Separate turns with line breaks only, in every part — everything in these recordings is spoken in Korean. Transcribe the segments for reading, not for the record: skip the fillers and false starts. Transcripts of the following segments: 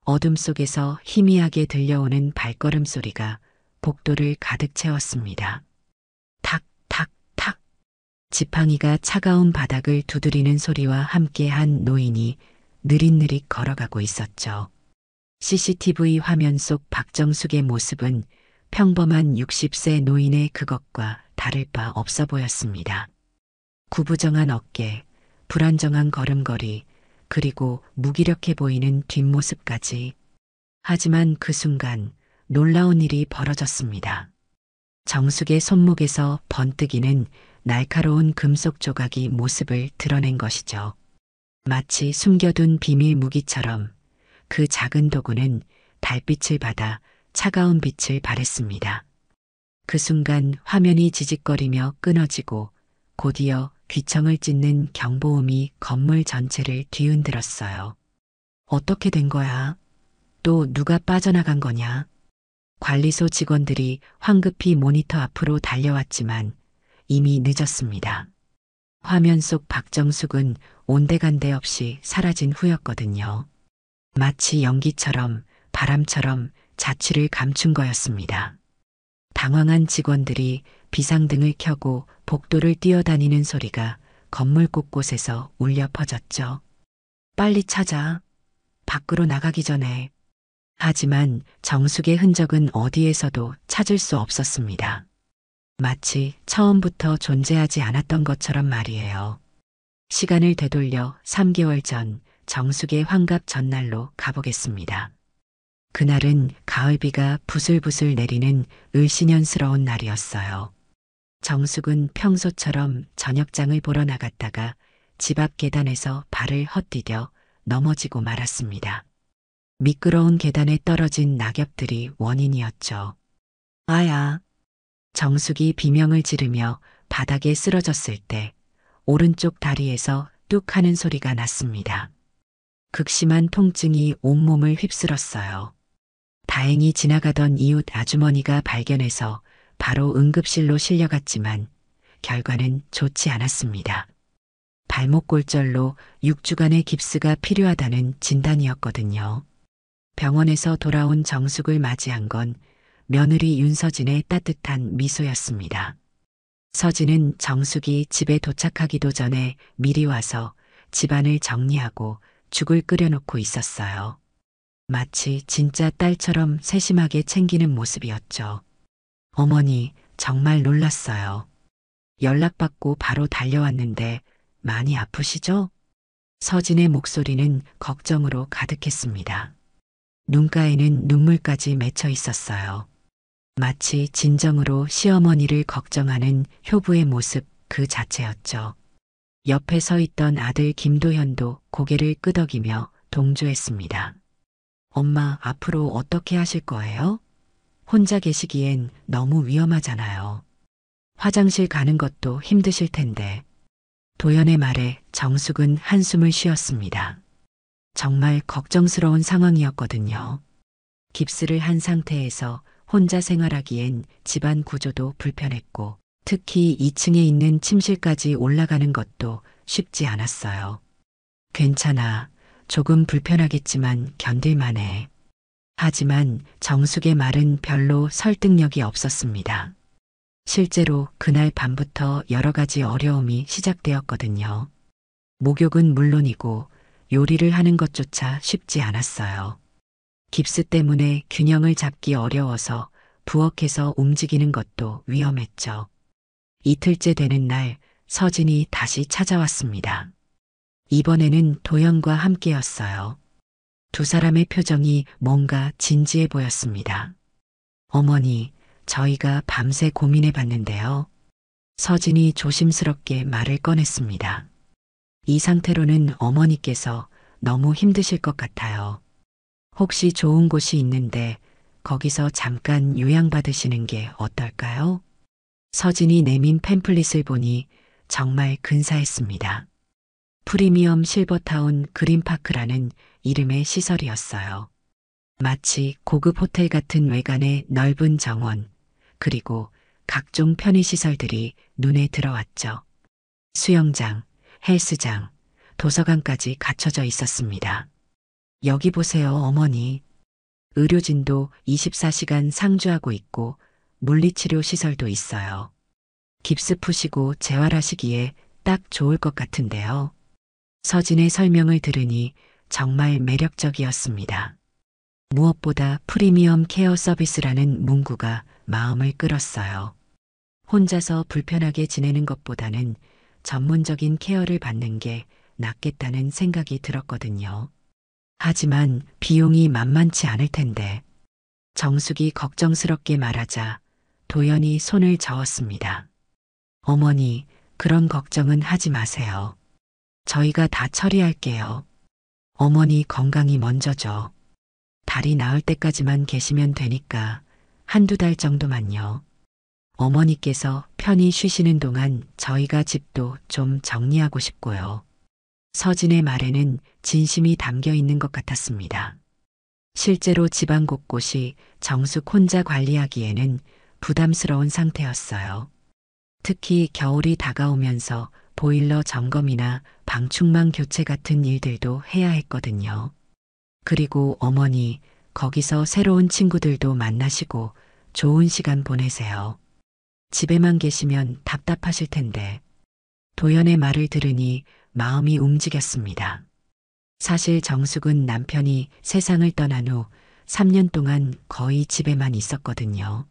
어둠 속에서 희미하게 들려오는 발걸음 소리가 복도를 가득 채웠습니다. 탁, 탁, 탁. 지팡이가 차가운 바닥을 두드리는 소리와 함께 한 노인이 느릿느릿 걸어가고 있었죠. CCTV 화면 속 박정숙의 모습은 평범한 60세 노인의 그것과 다를 바 없어 보였습니다. 구부정한 어깨, 불안정한 걸음걸이, 그리고 무기력해 보이는 뒷모습까지. 하지만 그 순간 놀라운 일이 벌어졌습니다. 정숙의 손목에서 번뜩이는 날카로운 금속 조각이 모습을 드러낸 것이죠. 마치 숨겨둔 비밀 무기처럼 그 작은 도구는 달빛을 받아 차가운 빛을 발했습니다. 그 순간 화면이 지직거리며 끊어지고 곧이어 귀청을 찢는 경보음이 건물 전체를 뒤흔들었어요. 어떻게 된 거야? 또 누가 빠져나간 거냐? 관리소 직원들이 황급히 모니터 앞으로 달려왔지만 이미 늦었습니다. 화면 속 박정숙은 온데간데 없이 사라진 후였거든요. 마치 연기처럼 바람처럼 자취를 감춘 거였습니다. 당황한 직원들이 비상등을 켜고 복도를 뛰어다니는 소리가 건물 곳곳에서 울려 퍼졌죠. 빨리 찾아. 밖으로 나가기 전에. 하지만 정숙의 흔적은 어디에서도 찾을 수 없었습니다. 마치 처음부터 존재하지 않았던 것처럼 말이에요. 시간을 되돌려 3개월 전 정숙의 환갑 전날로 가보겠습니다. 그날은 가을비가 부슬부슬 내리는 을씨년스러운 날이었어요. 정숙은 평소처럼 저녁장을 보러 나갔다가 집 앞 계단에서 발을 헛디뎌 넘어지고 말았습니다. 미끄러운 계단에 떨어진 낙엽들이 원인이었죠. 아야. 정숙이 비명을 지르며 바닥에 쓰러졌을 때 오른쪽 다리에서 뚝 하는 소리가 났습니다. 극심한 통증이 온몸을 휩쓸었어요. 다행히 지나가던 이웃 아주머니가 발견해서 바로 응급실로 실려갔지만 결과는 좋지 않았습니다. 발목 골절로 6주간의 깁스가 필요하다는 진단이었거든요. 병원에서 돌아온 정숙을 맞이한 건 며느리 윤서진의 따뜻한 미소였습니다. 서진은 정숙이 집에 도착하기도 전에 미리 와서 집안을 정리하고 죽을 끓여놓고 있었어요. 마치 진짜 딸처럼 세심하게 챙기는 모습이었죠. 어머니, 정말 놀랐어요. 연락받고 바로 달려왔는데 많이 아프시죠? 서진의 목소리는 걱정으로 가득했습니다. 눈가에는 눈물까지 맺혀 있었어요. 마치 진정으로 시어머니를 걱정하는 효부의 모습 그 자체였죠. 옆에 서 있던 아들 김도현도 고개를 끄덕이며 동조했습니다. 엄마, 앞으로 어떻게 하실 거예요? 혼자 계시기엔 너무 위험하잖아요. 화장실 가는 것도 힘드실 텐데. 도연의 말에 정숙은 한숨을 쉬었습니다. 정말 걱정스러운 상황이었거든요. 깁스를 한 상태에서 혼자 생활하기엔 집안 구조도 불편했고 특히 2층에 있는 침실까지 올라가는 것도 쉽지 않았어요. 괜찮아. 조금 불편하겠지만 견딜만해. 하지만 정숙의 말은 별로 설득력이 없었습니다. 실제로 그날 밤부터 여러 가지 어려움이 시작되었거든요. 목욕은 물론이고 요리를 하는 것조차 쉽지 않았어요. 깁스 때문에 균형을 잡기 어려워서 부엌에서 움직이는 것도 위험했죠. 이틀째 되는 날 서진이 다시 찾아왔습니다. 이번에는 도연과 함께였어요. 두 사람의 표정이 뭔가 진지해 보였습니다. 어머니, 저희가 밤새 고민해 봤는데요. 서진이 조심스럽게 말을 꺼냈습니다. 이 상태로는 어머니께서 너무 힘드실 것 같아요. 혹시 좋은 곳이 있는데 거기서 잠깐 요양받으시는 게 어떨까요? 서진이 내민 팸플릿을 보니 정말 근사했습니다. 프리미엄 실버타운 그린파크라는 이름의 시설이었어요. 마치 고급 호텔 같은 외관의 넓은 정원, 그리고 각종 편의시설들이 눈에 들어왔죠. 수영장, 헬스장, 도서관까지 갖춰져 있었습니다. 여기 보세요, 어머니. 의료진도 24시간 상주하고 있고 물리치료 시설도 있어요. 깁스 푸시고 재활하시기에 딱 좋을 것 같은데요. 서진의 설명을 들으니 정말 매력적이었습니다. 무엇보다 프리미엄 케어 서비스라는 문구가 마음을 끌었어요. 혼자서 불편하게 지내는 것보다는 전문적인 케어를 받는 게 낫겠다는 생각이 들었거든요. 하지만 비용이 만만치 않을 텐데 정숙이 걱정스럽게 말하자 도연이 손을 저었습니다. 어머니, 그런 걱정은 하지 마세요. 저희가 다 처리할게요. 어머니 건강이 먼저죠. 다리 나을 때까지만 계시면 되니까 한두 달 정도만요. 어머니께서 편히 쉬시는 동안 저희가 집도 좀 정리하고 싶고요. 서진의 말에는 진심이 담겨 있는 것 같았습니다. 실제로 집안 곳곳이 정숙 혼자 관리하기에는 부담스러운 상태였어요. 특히 겨울이 다가오면서 보일러 점검이나 방충망 교체 같은 일들도 해야 했거든요. 그리고 어머니, 거기서 새로운 친구들도 만나시고 좋은 시간 보내세요. 집에만 계시면 답답하실 텐데. 도연의 말을 들으니 마음이 움직였습니다. 사실 정숙은 남편이 세상을 떠난 후 3년 동안 거의 집에만 있었거든요.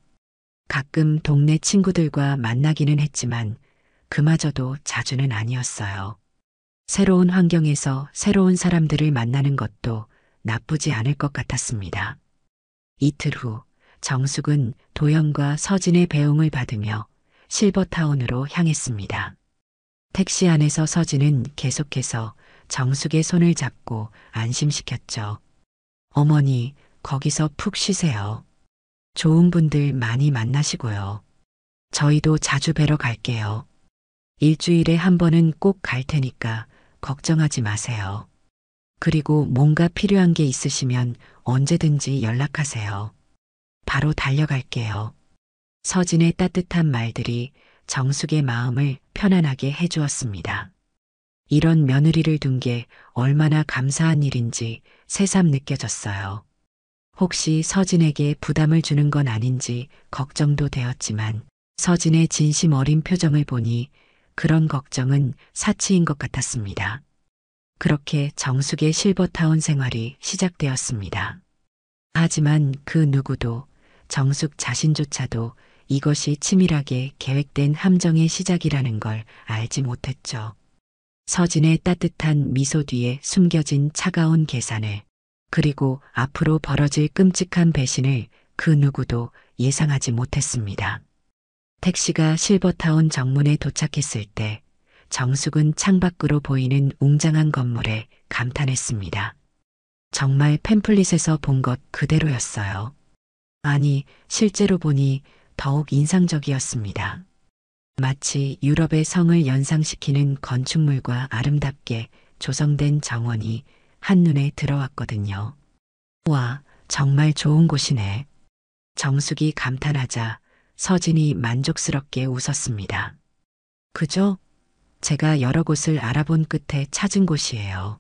가끔 동네 친구들과 만나기는 했지만 그마저도 자주는 아니었어요. 새로운 환경에서 새로운 사람들을 만나는 것도 나쁘지 않을 것 같았습니다. 이틀 후 정숙은 도연과 서진의 배웅을 받으며 실버타운으로 향했습니다. 택시 안에서 서진은 계속해서 정숙의 손을 잡고 안심시켰죠. 어머니, 거기서 푹 쉬세요. 좋은 분들 많이 만나시고요. 저희도 자주 뵈러 갈게요. 일주일에 한 번은 꼭 갈 테니까 걱정하지 마세요. 그리고 뭔가 필요한 게 있으시면 언제든지 연락하세요. 바로 달려갈게요. 서진의 따뜻한 말들이 정숙의 마음을 편안하게 해주었습니다. 이런 며느리를 둔 게 얼마나 감사한 일인지 새삼 느껴졌어요. 혹시 서진에게 부담을 주는 건 아닌지 걱정도 되었지만 서진의 진심 어린 표정을 보니 그런 걱정은 사치인 것 같았습니다. 그렇게 정숙의 실버타운 생활이 시작되었습니다. 하지만 그 누구도 정숙 자신조차도 이것이 치밀하게 계획된 함정의 시작이라는 걸 알지 못했죠. 서진의 따뜻한 미소 뒤에 숨겨진 차가운 계산을, 그리고 앞으로 벌어질 끔찍한 배신을 그 누구도 예상하지 못했습니다. 택시가 실버타운 정문에 도착했을 때 정숙은 창밖으로 보이는 웅장한 건물에 감탄했습니다. 정말 팸플릿에서 본 것 그대로였어요. 아니, 실제로 보니 더욱 인상적이었습니다. 마치 유럽의 성을 연상시키는 건축물과 아름답게 조성된 정원이 한눈에 들어왔거든요. 와, 정말 좋은 곳이네. 정숙이 감탄하자 서진이 만족스럽게 웃었습니다. 그죠? 제가 여러 곳을 알아본 끝에 찾은 곳이에요.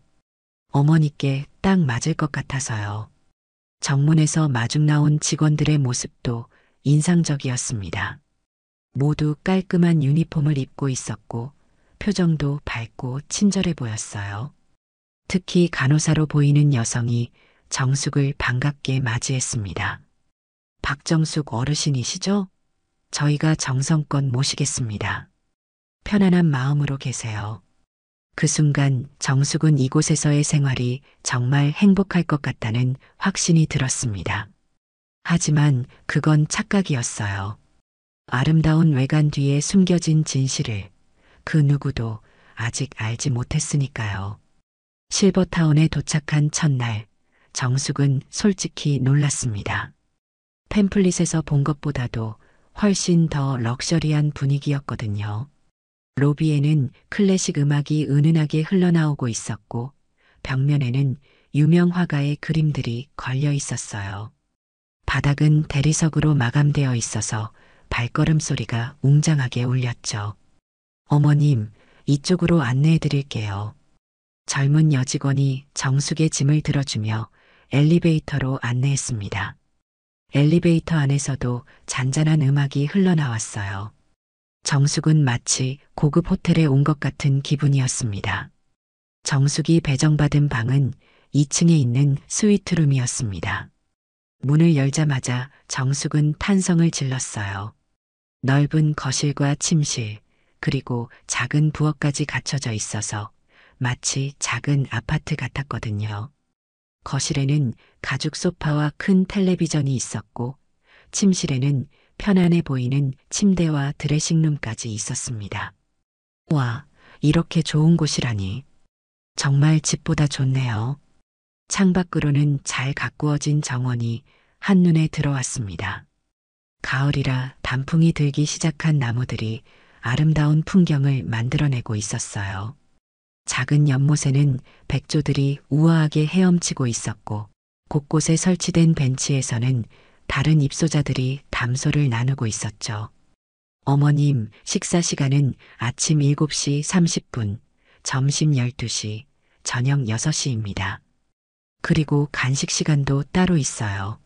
어머니께 딱 맞을 것 같아서요. 정문에서 마중 나온 직원들의 모습도 인상적이었습니다. 모두 깔끔한 유니폼을 입고 있었고 표정도 밝고 친절해 보였어요. 특히 간호사로 보이는 여성이 정숙을 반갑게 맞이했습니다. 박정숙 어르신이시죠? 저희가 정성껏 모시겠습니다. 편안한 마음으로 계세요. 그 순간 정숙은 이곳에서의 생활이 정말 행복할 것 같다는 확신이 들었습니다. 하지만 그건 착각이었어요. 아름다운 외관 뒤에 숨겨진 진실을 그 누구도 아직 알지 못했으니까요. 실버타운에 도착한 첫날, 정숙은 솔직히 놀랐습니다. 팸플릿에서 본 것보다도 훨씬 더 럭셔리한 분위기였거든요. 로비에는 클래식 음악이 은은하게 흘러나오고 있었고 벽면에는 유명 화가의 그림들이 걸려 있었어요. 바닥은 대리석으로 마감되어 있어서 발걸음 소리가 웅장하게 울렸죠. 어머님, 이쪽으로 안내해 드릴게요. 젊은 여직원이 정숙의 짐을 들어주며 엘리베이터로 안내했습니다. 엘리베이터 안에서도 잔잔한 음악이 흘러나왔어요. 정숙은 마치 고급 호텔에 온 것 같은 기분이었습니다. 정숙이 배정받은 방은 2층에 있는 스위트룸이었습니다. 문을 열자마자 정숙은 탄성을 질렀어요. 넓은 거실과 침실, 그리고 작은 부엌까지 갖춰져 있어서 마치 작은 아파트 같았거든요. 거실에는 가죽 소파와 큰 텔레비전이 있었고, 침실에는 편안해 보이는 침대와 드레싱룸까지 있었습니다. 와, 이렇게 좋은 곳이라니. 정말 집보다 좋네요. 창밖으로는 잘 가꾸어진 정원이 한눈에 들어왔습니다. 가을이라 단풍이 들기 시작한 나무들이 아름다운 풍경을 만들어내고 있었어요. 작은 연못에는 백조들이 우아하게 헤엄치고 있었고, 곳곳에 설치된 벤치에서는 다른 입소자들이 담소를 나누고 있었죠. 어머님, 식사 시간은 아침 7시 30분, 점심 12시, 저녁 6시입니다. 그리고 간식 시간도 따로 있어요.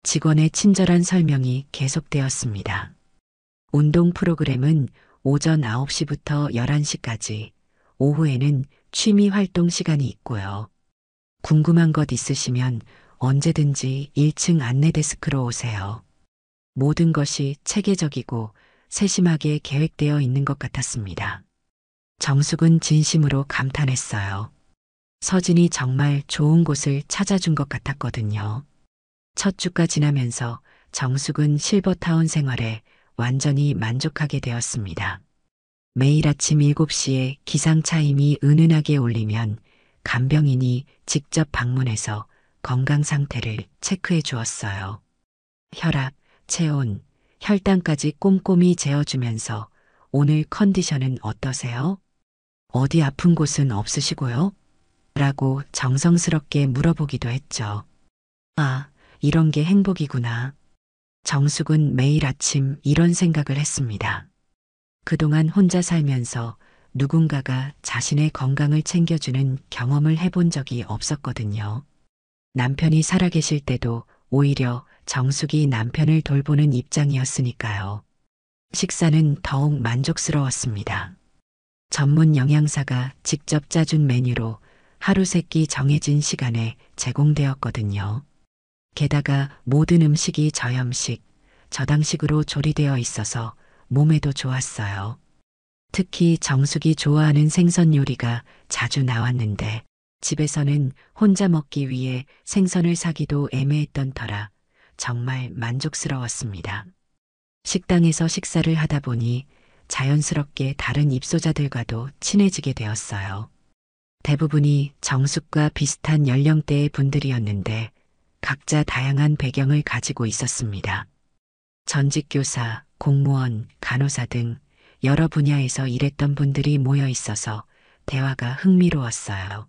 직원의 친절한 설명이 계속되었습니다. 운동 프로그램은 오전 9시부터 11시까지, 오후에는 취미 활동 시간이 있고요. 궁금한 것 있으시면 언제든지 1층 안내 데스크로 오세요. 모든 것이 체계적이고 세심하게 계획되어 있는 것 같았습니다. 정숙은 진심으로 감탄했어요. 서진이 정말 좋은 곳을 찾아준 것 같았거든요. 첫 주가 지나면서 정숙은 실버타운 생활에 완전히 만족하게 되었습니다. 매일 아침 7시에 기상차임이 은은하게 울리면 간병인이 직접 방문해서 건강 상태를 체크해 주었어요. 혈압, 체온, 혈당까지 꼼꼼히 재어주면서 오늘 컨디션은 어떠세요? 어디 아픈 곳은 없으시고요? 라고 정성스럽게 물어보기도 했죠. 아, 이런 게 행복이구나. 정숙은 매일 아침 이런 생각을 했습니다. 그동안 혼자 살면서 누군가가 자신의 건강을 챙겨주는 경험을 해본 적이 없었거든요. 남편이 살아계실 때도 오히려 정숙이 남편을 돌보는 입장이었으니까요. 식사는 더욱 만족스러웠습니다. 전문 영양사가 직접 짜준 메뉴로 하루 세 끼 정해진 시간에 제공되었거든요. 게다가 모든 음식이 저염식, 저당식으로 조리되어 있어서 몸에도 좋았어요. 특히 정숙이 좋아하는 생선 요리가 자주 나왔는데 집에서는 혼자 먹기 위해 생선을 사기도 애매했던 터라 정말 만족스러웠습니다. 식당에서 식사를 하다 보니 자연스럽게 다른 입소자들과도 친해지게 되었어요. 대부분이 정숙과 비슷한 연령대의 분들이었는데 각자 다양한 배경을 가지고 있었습니다. 전직 교사, 공무원, 간호사 등 여러 분야에서 일했던 분들이 모여 있어서 대화가 흥미로웠어요.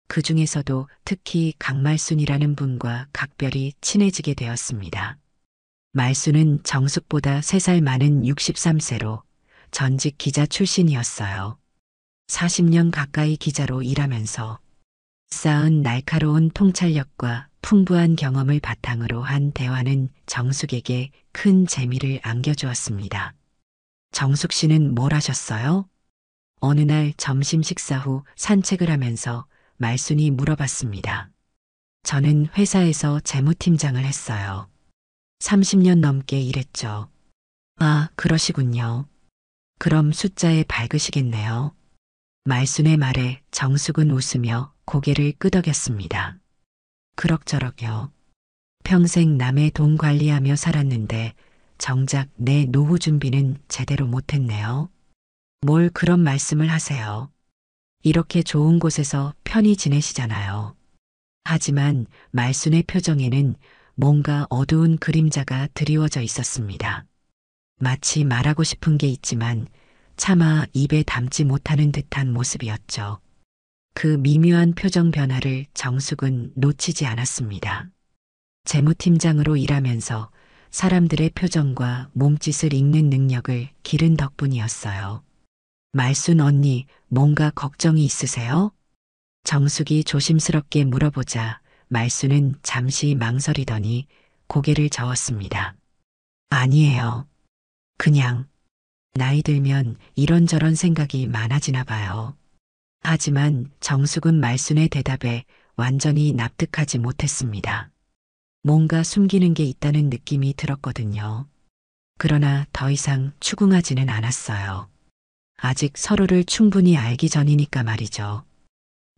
그 중에서도 특히 강말순이라는 분과 각별히 친해지게 되었습니다. 말순은 정숙보다 3살 많은 63세로 전직 기자 출신이었어요. 40년 가까이 기자로 일하면서 쌓은 날카로운 통찰력과 풍부한 경험을 바탕으로 한 대화는 정숙에게 큰 재미를 안겨주었습니다. 정숙 씨는 뭘 하셨어요? 어느 날 점심 식사 후 산책을 하면서 말순이 물어봤습니다. 저는 회사에서 재무팀장을 했어요. 30년 넘게 일했죠. 아, 그러시군요. 그럼 숫자에 밝으시겠네요. 말순의 말에 정숙은 웃으며 고개를 끄덕였습니다. 그럭저럭요. 평생 남의 돈 관리하며 살았는데 정작 내 노후 준비는 제대로 못했네요. 뭘 그런 말씀을 하세요. 이렇게 좋은 곳에서 편히 지내시잖아요. 하지만 말순의 표정에는 뭔가 어두운 그림자가 드리워져 있었습니다. 마치 말하고 싶은 게 있지만 차마 입에 담지 못하는 듯한 모습이었죠. 그 미묘한 표정 변화를 정숙은 놓치지 않았습니다. 재무팀장으로 일하면서 사람들의 표정과 몸짓을 읽는 능력을 기른 덕분이었어요. 말순 언니, 뭔가 걱정이 있으세요? 정숙이 조심스럽게 물어보자 말수는 잠시 망설이더니 고개를 저었습니다. 아니에요. 그냥 나이 들면 이런저런 생각이 많아지나 봐요. 하지만 정숙은 말순의 대답에 완전히 납득하지 못했습니다. 뭔가 숨기는 게 있다는 느낌이 들었거든요. 그러나 더 이상 추궁하지는 않았어요. 아직 서로를 충분히 알기 전이니까 말이죠.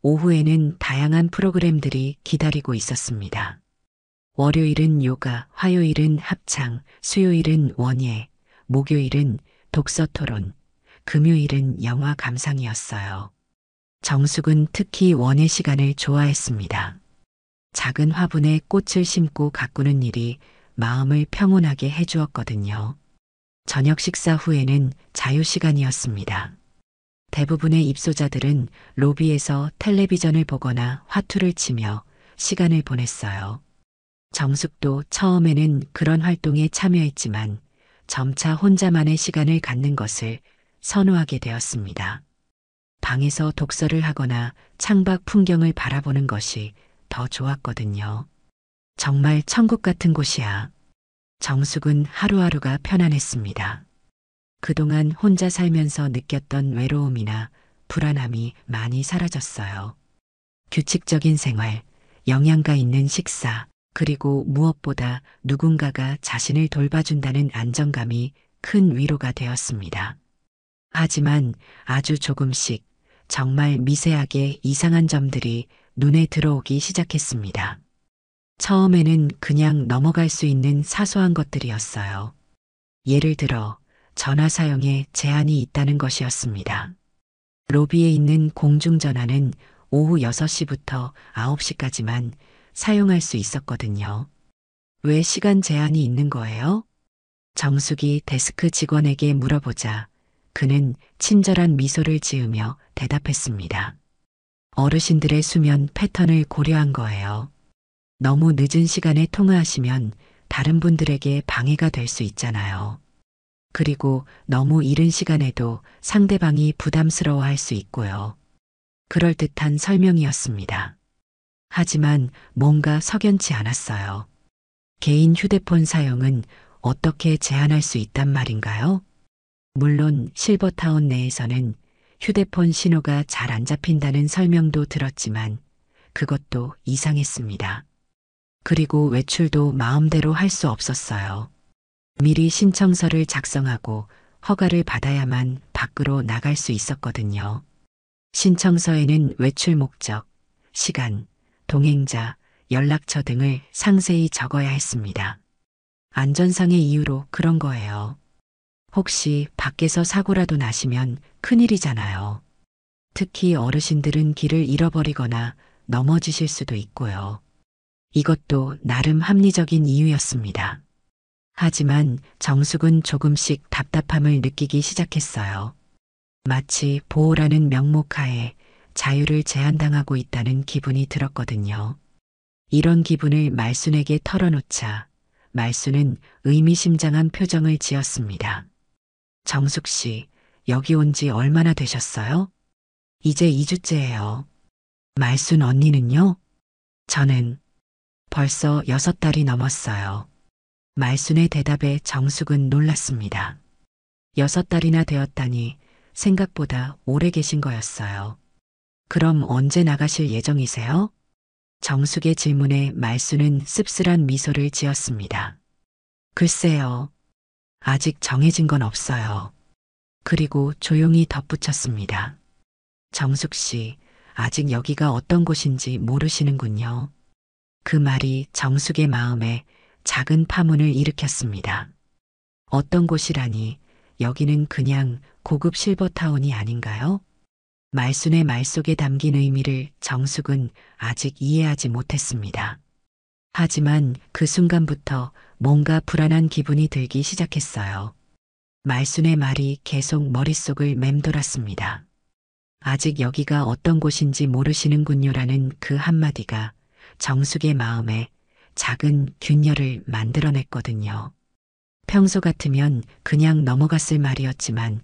오후에는 다양한 프로그램들이 기다리고 있었습니다. 월요일은 요가, 화요일은 합창, 수요일은 원예, 목요일은 독서 토론, 금요일은 영화 감상이었어요. 정숙은 특히 원예 시간을 좋아했습니다. 작은 화분에 꽃을 심고 가꾸는 일이 마음을 평온하게 해주었거든요. 저녁 식사 후에는 자유 시간이었습니다. 대부분의 입소자들은 로비에서 텔레비전을 보거나 화투를 치며 시간을 보냈어요. 정숙도 처음에는 그런 활동에 참여했지만 점차 혼자만의 시간을 갖는 것을 선호하게 되었습니다. 방에서 독서를 하거나 창밖 풍경을 바라보는 것이 더 좋았거든요. 정말 천국 같은 곳이야. 정숙은 하루하루가 편안했습니다. 그동안 혼자 살면서 느꼈던 외로움이나 불안함이 많이 사라졌어요. 규칙적인 생활, 영양가 있는 식사, 그리고 무엇보다 누군가가 자신을 돌봐준다는 안정감이 큰 위로가 되었습니다. 하지만 아주 조금씩 정말 미세하게 이상한 점들이 눈에 들어오기 시작했습니다. 처음에는 그냥 넘어갈 수 있는 사소한 것들이었어요. 예를 들어 전화 사용에 제한이 있다는 것이었습니다. 로비에 있는 공중전화는 오후 6시부터 9시까지만 사용할 수 있었거든요. 왜 시간 제한이 있는 거예요? 정숙이 데스크 직원에게 물어보자 그는 친절한 미소를 지으며 대답했습니다. 어르신들의 수면 패턴을 고려한 거예요. 너무 늦은 시간에 통화하시면 다른 분들에게 방해가 될 수 있잖아요. 그리고 너무 이른 시간에도 상대방이 부담스러워할 수 있고요. 그럴듯한 설명이었습니다. 하지만 뭔가 석연치 않았어요. 개인 휴대폰 사용은 어떻게 제한할 수 있단 말인가요? 물론 실버타운 내에서는 휴대폰 신호가 잘 안 잡힌다는 설명도 들었지만 그것도 이상했습니다. 그리고 외출도 마음대로 할 수 없었어요. 미리 신청서를 작성하고 허가를 받아야만 밖으로 나갈 수 있었거든요. 신청서에는 외출 목적, 시간, 동행자, 연락처 등을 상세히 적어야 했습니다. 안전상의 이유로 그런 거예요. 혹시 밖에서 사고라도 나시면 큰일이잖아요. 특히 어르신들은 길을 잃어버리거나 넘어지실 수도 있고요. 이것도 나름 합리적인 이유였습니다. 하지만 정숙은 조금씩 답답함을 느끼기 시작했어요. 마치 보호라는 명목하에 자유를 제한당하고 있다는 기분이 들었거든요. 이런 기분을 말순에게 털어놓자 말순은 의미심장한 표정을 지었습니다. 정숙 씨, 여기 온 지 얼마나 되셨어요? 이제 2주째예요. 말순 언니는요? 저는 벌써 6달이 넘었어요. 말순의 대답에 정숙은 놀랐습니다. 6달이나 되었다니 생각보다 오래 계신 거였어요. 그럼 언제 나가실 예정이세요? 정숙의 질문에 말순은 씁쓸한 미소를 지었습니다. 글쎄요. 아직 정해진 건 없어요. 그리고 조용히 덧붙였습니다. 정숙 씨, 아직 여기가 어떤 곳인지 모르시는군요. 그 말이 정숙의 마음에 작은 파문을 일으켰습니다. 어떤 곳이라니 여기는 그냥 고급 실버타운이 아닌가요? 말순의 말 속에 담긴 의미를 정숙은 아직 이해하지 못했습니다. 하지만 그 순간부터 뭔가 불안한 기분이 들기 시작했어요. 말순의 말이 계속 머릿속을 맴돌았습니다. 아직 여기가 어떤 곳인지 모르시는군요라는 그 한마디가 정숙의 마음에 작은 균열을 만들어냈거든요. 평소 같으면 그냥 넘어갔을 말이었지만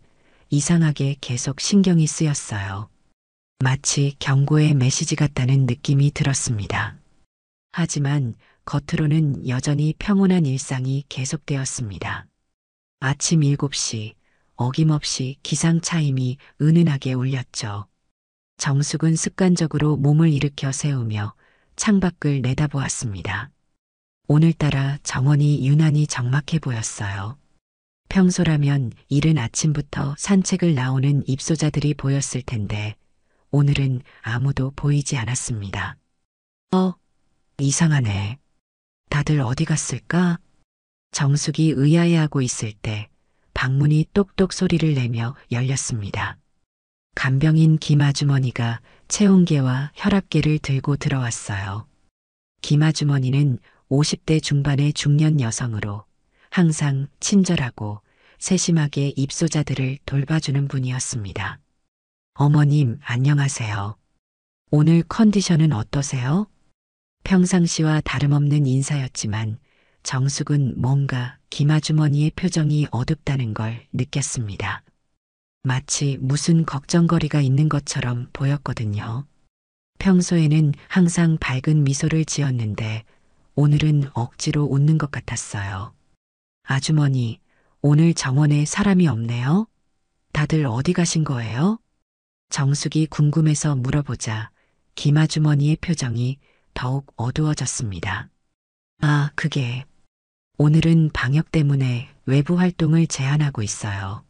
이상하게 계속 신경이 쓰였어요. 마치 경고의 메시지 같다는 느낌이 들었습니다. 하지만 겉으로는 여전히 평온한 일상이 계속되었습니다. 아침 7시 어김없이 기상 차임이 은은하게 울렸죠. 정숙은 습관적으로 몸을 일으켜 세우며 창밖을 내다보았습니다. 오늘따라 정원이 유난히 적막해 보였어요. 평소라면 이른 아침부터 산책을 나오는 입소자들이 보였을 텐데 오늘은 아무도 보이지 않았습니다. 이상하네. 다들 어디 갔을까? 정숙이 의아해하고 있을 때 방문이 똑똑 소리를 내며 열렸습니다. 간병인 김아주머니가 체온계와 혈압계를 들고 들어왔어요. 김아주머니는 50대 중반의 중년 여성으로 항상 친절하고 세심하게 입소자들을 돌봐주는 분이었습니다. 어머님, 안녕하세요. 오늘 컨디션은 어떠세요? 평상시와 다름없는 인사였지만 정숙은 뭔가 김아주머니의 표정이 어둡다는 걸 느꼈습니다. 마치 무슨 걱정거리가 있는 것처럼 보였거든요. 평소에는 항상 밝은 미소를 지었는데 오늘은 억지로 웃는 것 같았어요. 아주머니, 오늘 정원에 사람이 없네요? 다들 어디 가신 거예요? 정숙이 궁금해서 물어보자 김아주머니의 표정이 더욱 어두워졌습니다. 그게 오늘은 방역 때문에 외부 활동을 제한하고 있어요.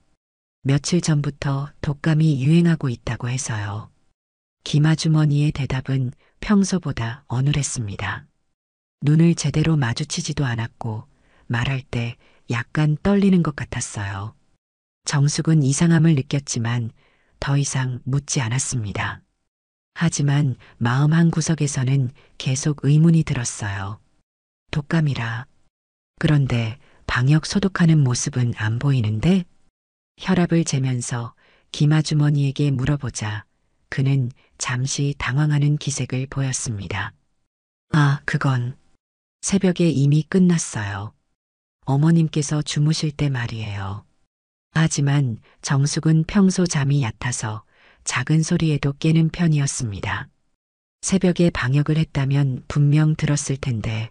며칠 전부터 독감이 유행하고 있다고 해서요. 김아주머니의 대답은 평소보다 어눌했습니다. 눈을 제대로 마주치지도 않았고 말할 때 약간 떨리는 것 같았어요. 정숙은 이상함을 느꼈지만 더 이상 묻지 않았습니다. 하지만 마음 한구석에서는 계속 의문이 들었어요. 독감이라. 그런데 방역 소독하는 모습은 안 보이는데? 혈압을 재면서 김아주머니에게 물어보자 그는 잠시 당황하는 기색을 보였습니다. 그건 새벽에 이미 끝났어요. 어머님께서 주무실 때 말이에요. 하지만 정숙은 평소 잠이 얕아서 작은 소리에도 깨는 편이었습니다. 새벽에 방역을 했다면 분명 들었을 텐데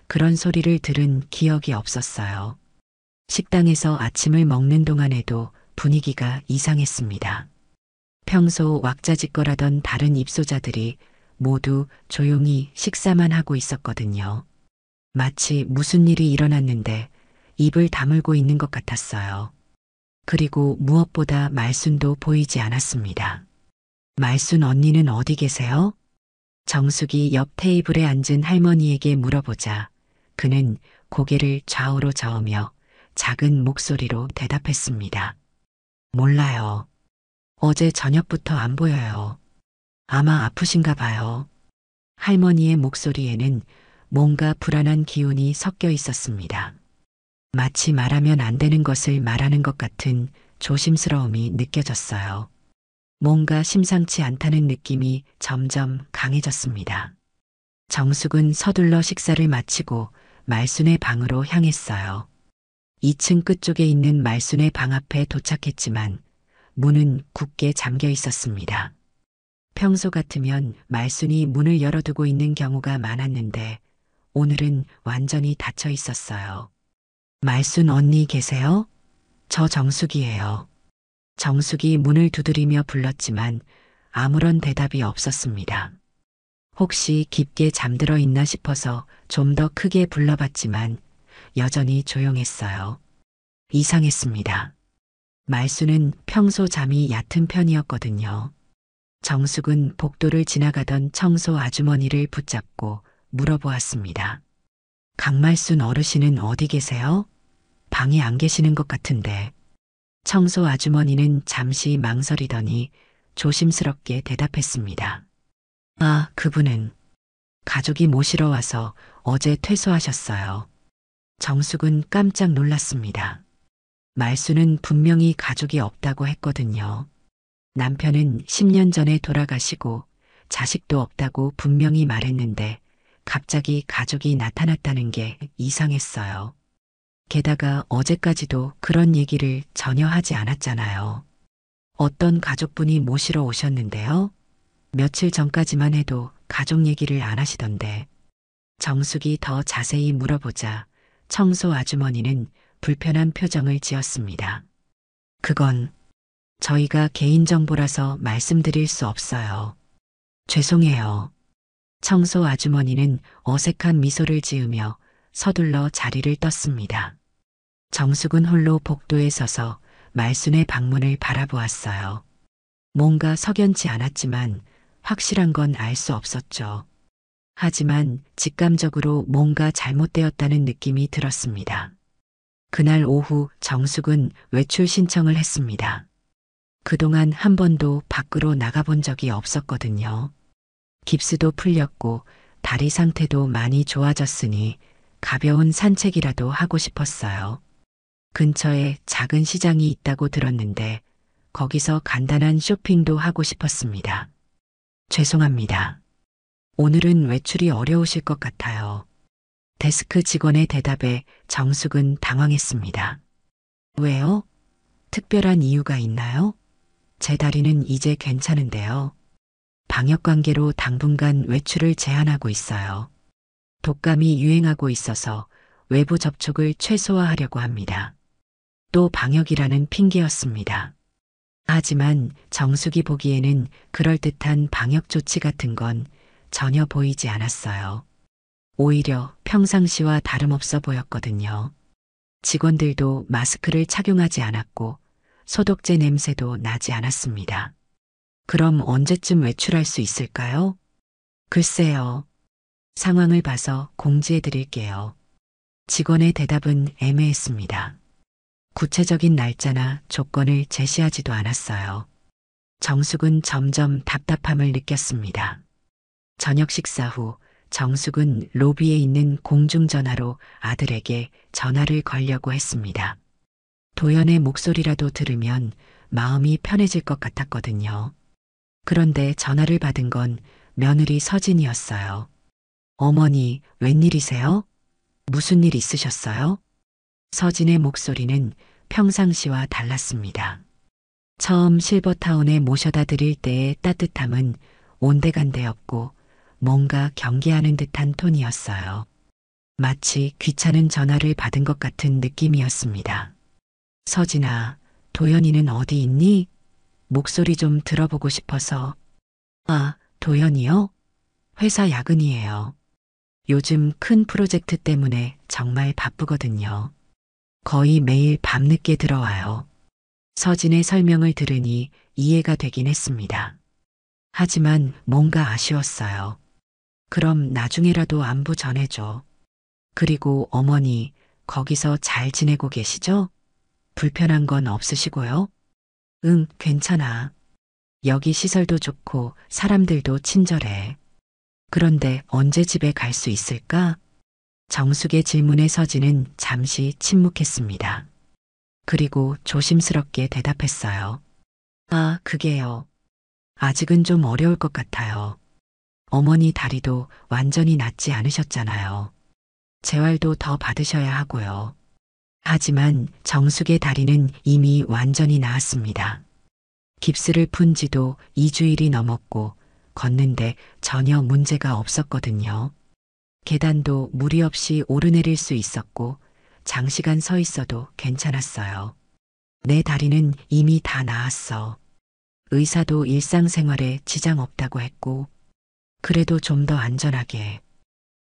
그런 소리를 들은 기억이 없었어요. 식당에서 아침을 먹는 동안에도 분위기가 이상했습니다. 평소 왁자지껄하던 다른 입소자들이 모두 조용히 식사만 하고 있었거든요. 마치 무슨 일이 일어났는데 입을 다물고 있는 것 같았어요. 그리고 무엇보다 말순도 보이지 않았습니다. 말순 언니는 어디 계세요? 정숙이 옆 테이블에 앉은 할머니에게 물어보자 그는 고개를 좌우로 저으며 작은 목소리로 대답했습니다. 몰라요. 어제 저녁부터 안 보여요. 아마 아프신가 봐요. 할머니의 목소리에는 뭔가 불안한 기운이 섞여 있었습니다. 마치 말하면 안 되는 것을 말하는 것 같은 조심스러움이 느껴졌어요. 뭔가 심상치 않다는 느낌이 점점 강해졌습니다. 정숙은 서둘러 식사를 마치고 말순의 방으로 향했어요. 2층 끝쪽에 있는 말순의 방 앞에 도착했지만 문은 굳게 잠겨 있었습니다. 평소 같으면 말순이 문을 열어두고 있는 경우가 많았는데 오늘은 완전히 닫혀 있었어요. 말순 언니 계세요? 저 정숙이에요. 정숙이 문을 두드리며 불렀지만 아무런 대답이 없었습니다. 혹시 깊게 잠들어 있나 싶어서 좀 더 크게 불러봤지만 여전히 조용했어요. 이상했습니다. 말순은 평소 잠이 얕은 편이었거든요. 정숙은 복도를 지나가던 청소 아주머니를 붙잡고 물어보았습니다. 강말순 어르신은 어디 계세요? 방에 안 계시는 것 같은데. 청소 아주머니는 잠시 망설이더니 조심스럽게 대답했습니다. 그분은 가족이 모시러 와서 어제 퇴소하셨어요. 정숙은 깜짝 놀랐습니다. 말순은 분명히 가족이 없다고 했거든요. 남편은 10년 전에 돌아가시고 자식도 없다고 분명히 말했는데 갑자기 가족이 나타났다는 게 이상했어요. 게다가 어제까지도 그런 얘기를 전혀 하지 않았잖아요. 어떤 가족분이 모시러 오셨는데요? 며칠 전까지만 해도 가족 얘기를 안 하시던데. 정숙이 더 자세히 물어보자 청소 아주머니는 불편한 표정을 지었습니다. 그건 저희가 개인정보라서 말씀드릴 수 없어요. 죄송해요. 청소 아주머니는 어색한 미소를 지으며 서둘러 자리를 떴습니다. 정숙은 홀로 복도에 서서 말순의 방문을 바라보았어요. 뭔가 석연치 않았지만 확실한 건 알 수 없었죠. 하지만 직감적으로 뭔가 잘못되었다는 느낌이 들었습니다. 그날 오후 정숙은 외출 신청을 했습니다. 그동안 한 번도 밖으로 나가본 적이 없었거든요. 깁스도 풀렸고 다리 상태도 많이 좋아졌으니 가벼운 산책이라도 하고 싶었어요. 근처에 작은 시장이 있다고 들었는데 거기서 간단한 쇼핑도 하고 싶었습니다. 죄송합니다. 오늘은 외출이 어려우실 것 같아요. 데스크 직원의 대답에 정숙은 당황했습니다. 왜요? 특별한 이유가 있나요? 제 다리는 이제 괜찮은데요. 방역 관계로 당분간 외출을 제한하고 있어요. 독감이 유행하고 있어서 외부 접촉을 최소화하려고 합니다. 또 방역이라는 핑계였습니다. 하지만 정숙이 보기에는 그럴듯한 방역 조치 같은 건 전혀 보이지 않았어요. 오히려 평상시와 다름없어 보였거든요. 직원들도 마스크를 착용하지 않았고 소독제 냄새도 나지 않았습니다. 그럼 언제쯤 외출할 수 있을까요? 글쎄요. 상황을 봐서 공지해 드릴게요. 직원의 대답은 애매했습니다. 구체적인 날짜나 조건을 제시하지도 않았어요. 정숙은 점점 답답함을 느꼈습니다. 저녁 식사 후 정숙은 로비에 있는 공중전화로 아들에게 전화를 걸려고 했습니다. 도연의 목소리라도 들으면 마음이 편해질 것 같았거든요. 그런데 전화를 받은 건 며느리 서진이었어요. 어머니, 웬일이세요? 무슨 일 있으셨어요? 서진의 목소리는 평상시와 달랐습니다. 처음 실버타운에 모셔다 드릴 때의 따뜻함은 온데간데였고 뭔가 경계하는 듯한 톤이었어요. 마치 귀찮은 전화를 받은 것 같은 느낌이었습니다. 서진아, 도연이는 어디 있니? 목소리 좀 들어보고 싶어서. 아, 도연이요? 회사 야근이에요. 요즘 큰 프로젝트 때문에 정말 바쁘거든요. 거의 매일 밤늦게 들어와요. 서진의 설명을 들으니 이해가 되긴 했습니다. 하지만 뭔가 아쉬웠어요. 그럼 나중에라도 안부 전해줘. 그리고 어머니, 거기서 잘 지내고 계시죠? 불편한 건 없으시고요? 응, 괜찮아. 여기 시설도 좋고 사람들도 친절해. 그런데 언제 집에 갈 수 있을까? 정숙의 질문에 서진은 잠시 침묵했습니다. 그리고 조심스럽게 대답했어요. 아, 그게요. 아직은 좀 어려울 것 같아요. 어머니 다리도 완전히 낫지 않으셨잖아요. 재활도 더 받으셔야 하고요. 하지만 정숙의 다리는 이미 완전히 나았습니다. 깁스를 푼 지도 2주일이 넘었고 걷는데 전혀 문제가 없었거든요. 계단도 무리 없이 오르내릴 수 있었고 장시간 서 있어도 괜찮았어요. 내 다리는 이미 다 나았어. 의사도 일상생활에 지장 없다고 했고 그래도 좀 더 안전하게.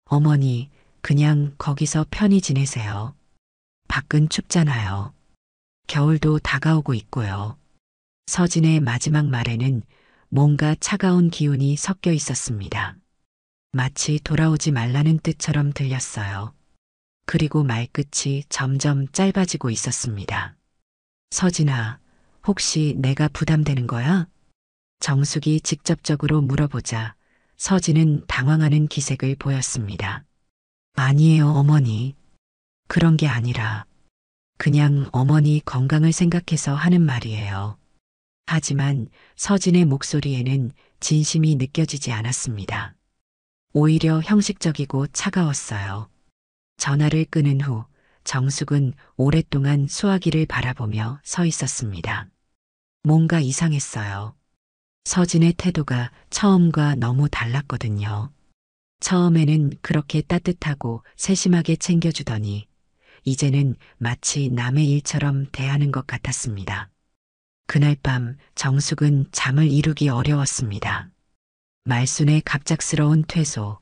어머니, 그냥 거기서 편히 지내세요. 밖은 춥잖아요. 겨울도 다가오고 있고요. 서진의 마지막 말에는 뭔가 차가운 기운이 섞여 있었습니다. 마치 돌아오지 말라는 뜻처럼 들렸어요. 그리고 말끝이 점점 짧아지고 있었습니다. 서진아, 혹시 내가 부담되는 거야? 정숙이 직접적으로 물어보자 서진은 당황하는 기색을 보였습니다. 아니에요, 어머니. 그런 게 아니라 그냥 어머니 건강을 생각해서 하는 말이에요. 하지만 서진의 목소리에는 진심이 느껴지지 않았습니다. 오히려 형식적이고 차가웠어요. 전화를 끊은 후 정숙은 오랫동안 수화기를 바라보며 서 있었습니다. 뭔가 이상했어요. 서진의 태도가 처음과 너무 달랐거든요. 처음에는 그렇게 따뜻하고 세심하게 챙겨주더니 이제는 마치 남의 일처럼 대하는 것 같았습니다. 그날 밤 정숙은 잠을 이루기 어려웠습니다. 말순의 갑작스러운 퇴소,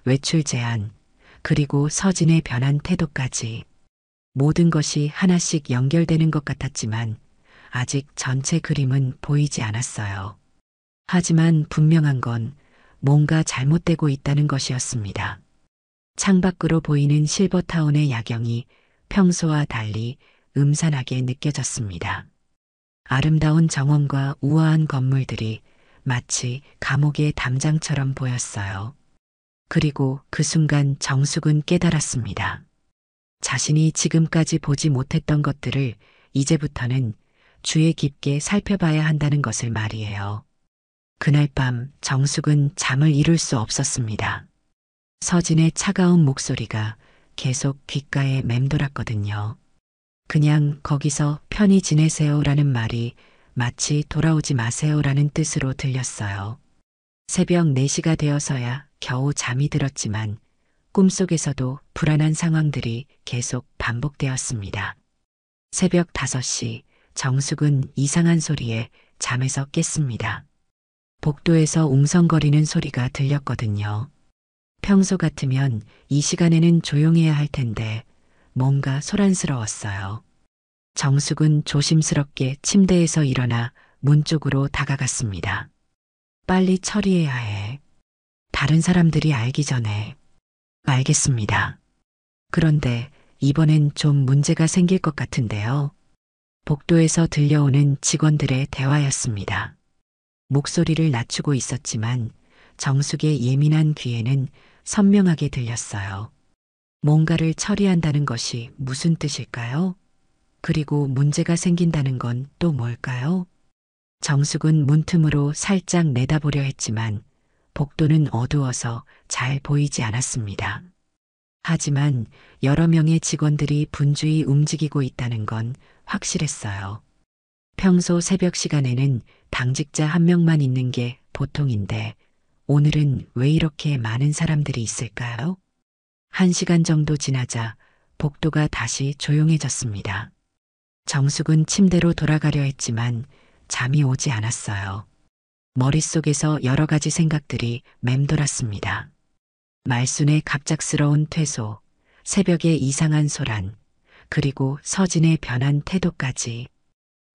외출 제한, 그리고 서진의 변한 태도까지 모든 것이 하나씩 연결되는 것 같았지만 아직 전체 그림은 보이지 않았어요. 하지만 분명한 건 뭔가 잘못되고 있다는 것이었습니다. 창밖으로 보이는 실버타운의 야경이 평소와 달리 음산하게 느껴졌습니다. 아름다운 정원과 우아한 건물들이 마치 감옥의 담장처럼 보였어요. 그리고 그 순간 정숙은 깨달았습니다. 자신이 지금까지 보지 못했던 것들을 이제부터는 주의 깊게 살펴봐야 한다는 것을 말이에요. 그날 밤 정숙은 잠을 이룰 수 없었습니다. 서진의 차가운 목소리가 계속 귓가에 맴돌았거든요. 그냥 거기서 편히 지내세요라는 말이 마치 돌아오지 마세요라는 뜻으로 들렸어요. 새벽 4시가 되어서야 겨우 잠이 들었지만 꿈속에서도 불안한 상황들이 계속 반복되었습니다. 새벽 5시 정숙은 이상한 소리에 잠에서 깼습니다. 복도에서 웅성거리는 소리가 들렸거든요. 평소 같으면 이 시간에는 조용해야 할 텐데 뭔가 소란스러웠어요. 정숙은 조심스럽게 침대에서 일어나 문 쪽으로 다가갔습니다. 빨리 처리해야 해. 다른 사람들이 알기 전에. 알겠습니다. 그런데 이번엔 좀 문제가 생길 것 같은데요. 복도에서 들려오는 직원들의 대화였습니다. 목소리를 낮추고 있었지만 정숙의 예민한 귀에는 선명하게 들렸어요. 뭔가를 처리한다는 것이 무슨 뜻일까요? 그리고 문제가 생긴다는 건 또 뭘까요? 정숙은 문틈으로 살짝 내다보려 했지만 복도는 어두워서 잘 보이지 않았습니다. 하지만 여러 명의 직원들이 분주히 움직이고 있다는 건 확실했어요. 평소 새벽 시간에는 당직자 한 명만 있는 게 보통인데 오늘은 왜 이렇게 많은 사람들이 있을까요? 1시간 정도 지나자 복도가 다시 조용해졌습니다. 정숙은 침대로 돌아가려 했지만 잠이 오지 않았어요. 머릿속에서 여러 가지 생각들이 맴돌았습니다. 말순의 갑작스러운 퇴소, 새벽의 이상한 소란, 그리고 서진의 변한 태도까지.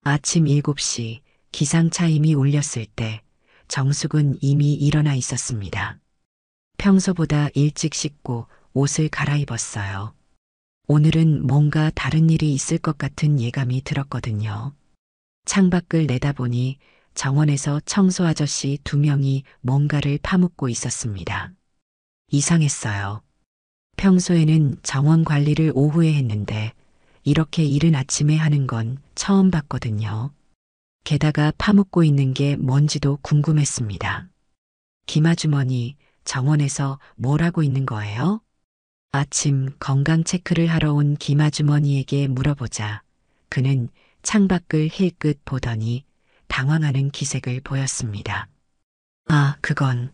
아침 7시 기상 차임이 울렸을 때 정숙은 이미 일어나 있었습니다. 평소보다 일찍 씻고 옷을 갈아입었어요. 오늘은 뭔가 다른 일이 있을 것 같은 예감이 들었거든요. 창밖을 내다보니 정원에서 청소 아저씨 2명이 뭔가를 파묻고 있었습니다. 이상했어요. 평소에는 정원 관리를 오후에 했는데 이렇게 이른 아침에 하는 건 처음 봤거든요. 게다가 파묻고 있는 게 뭔지도 궁금했습니다. 김아주머니, 정원에서 뭘 하고 있는 거예요? 아침 건강 체크를 하러 온 김아주머니에게 물어보자 그는 창밖을 힐끗 보더니 당황하는 기색을 보였습니다. 아, 그건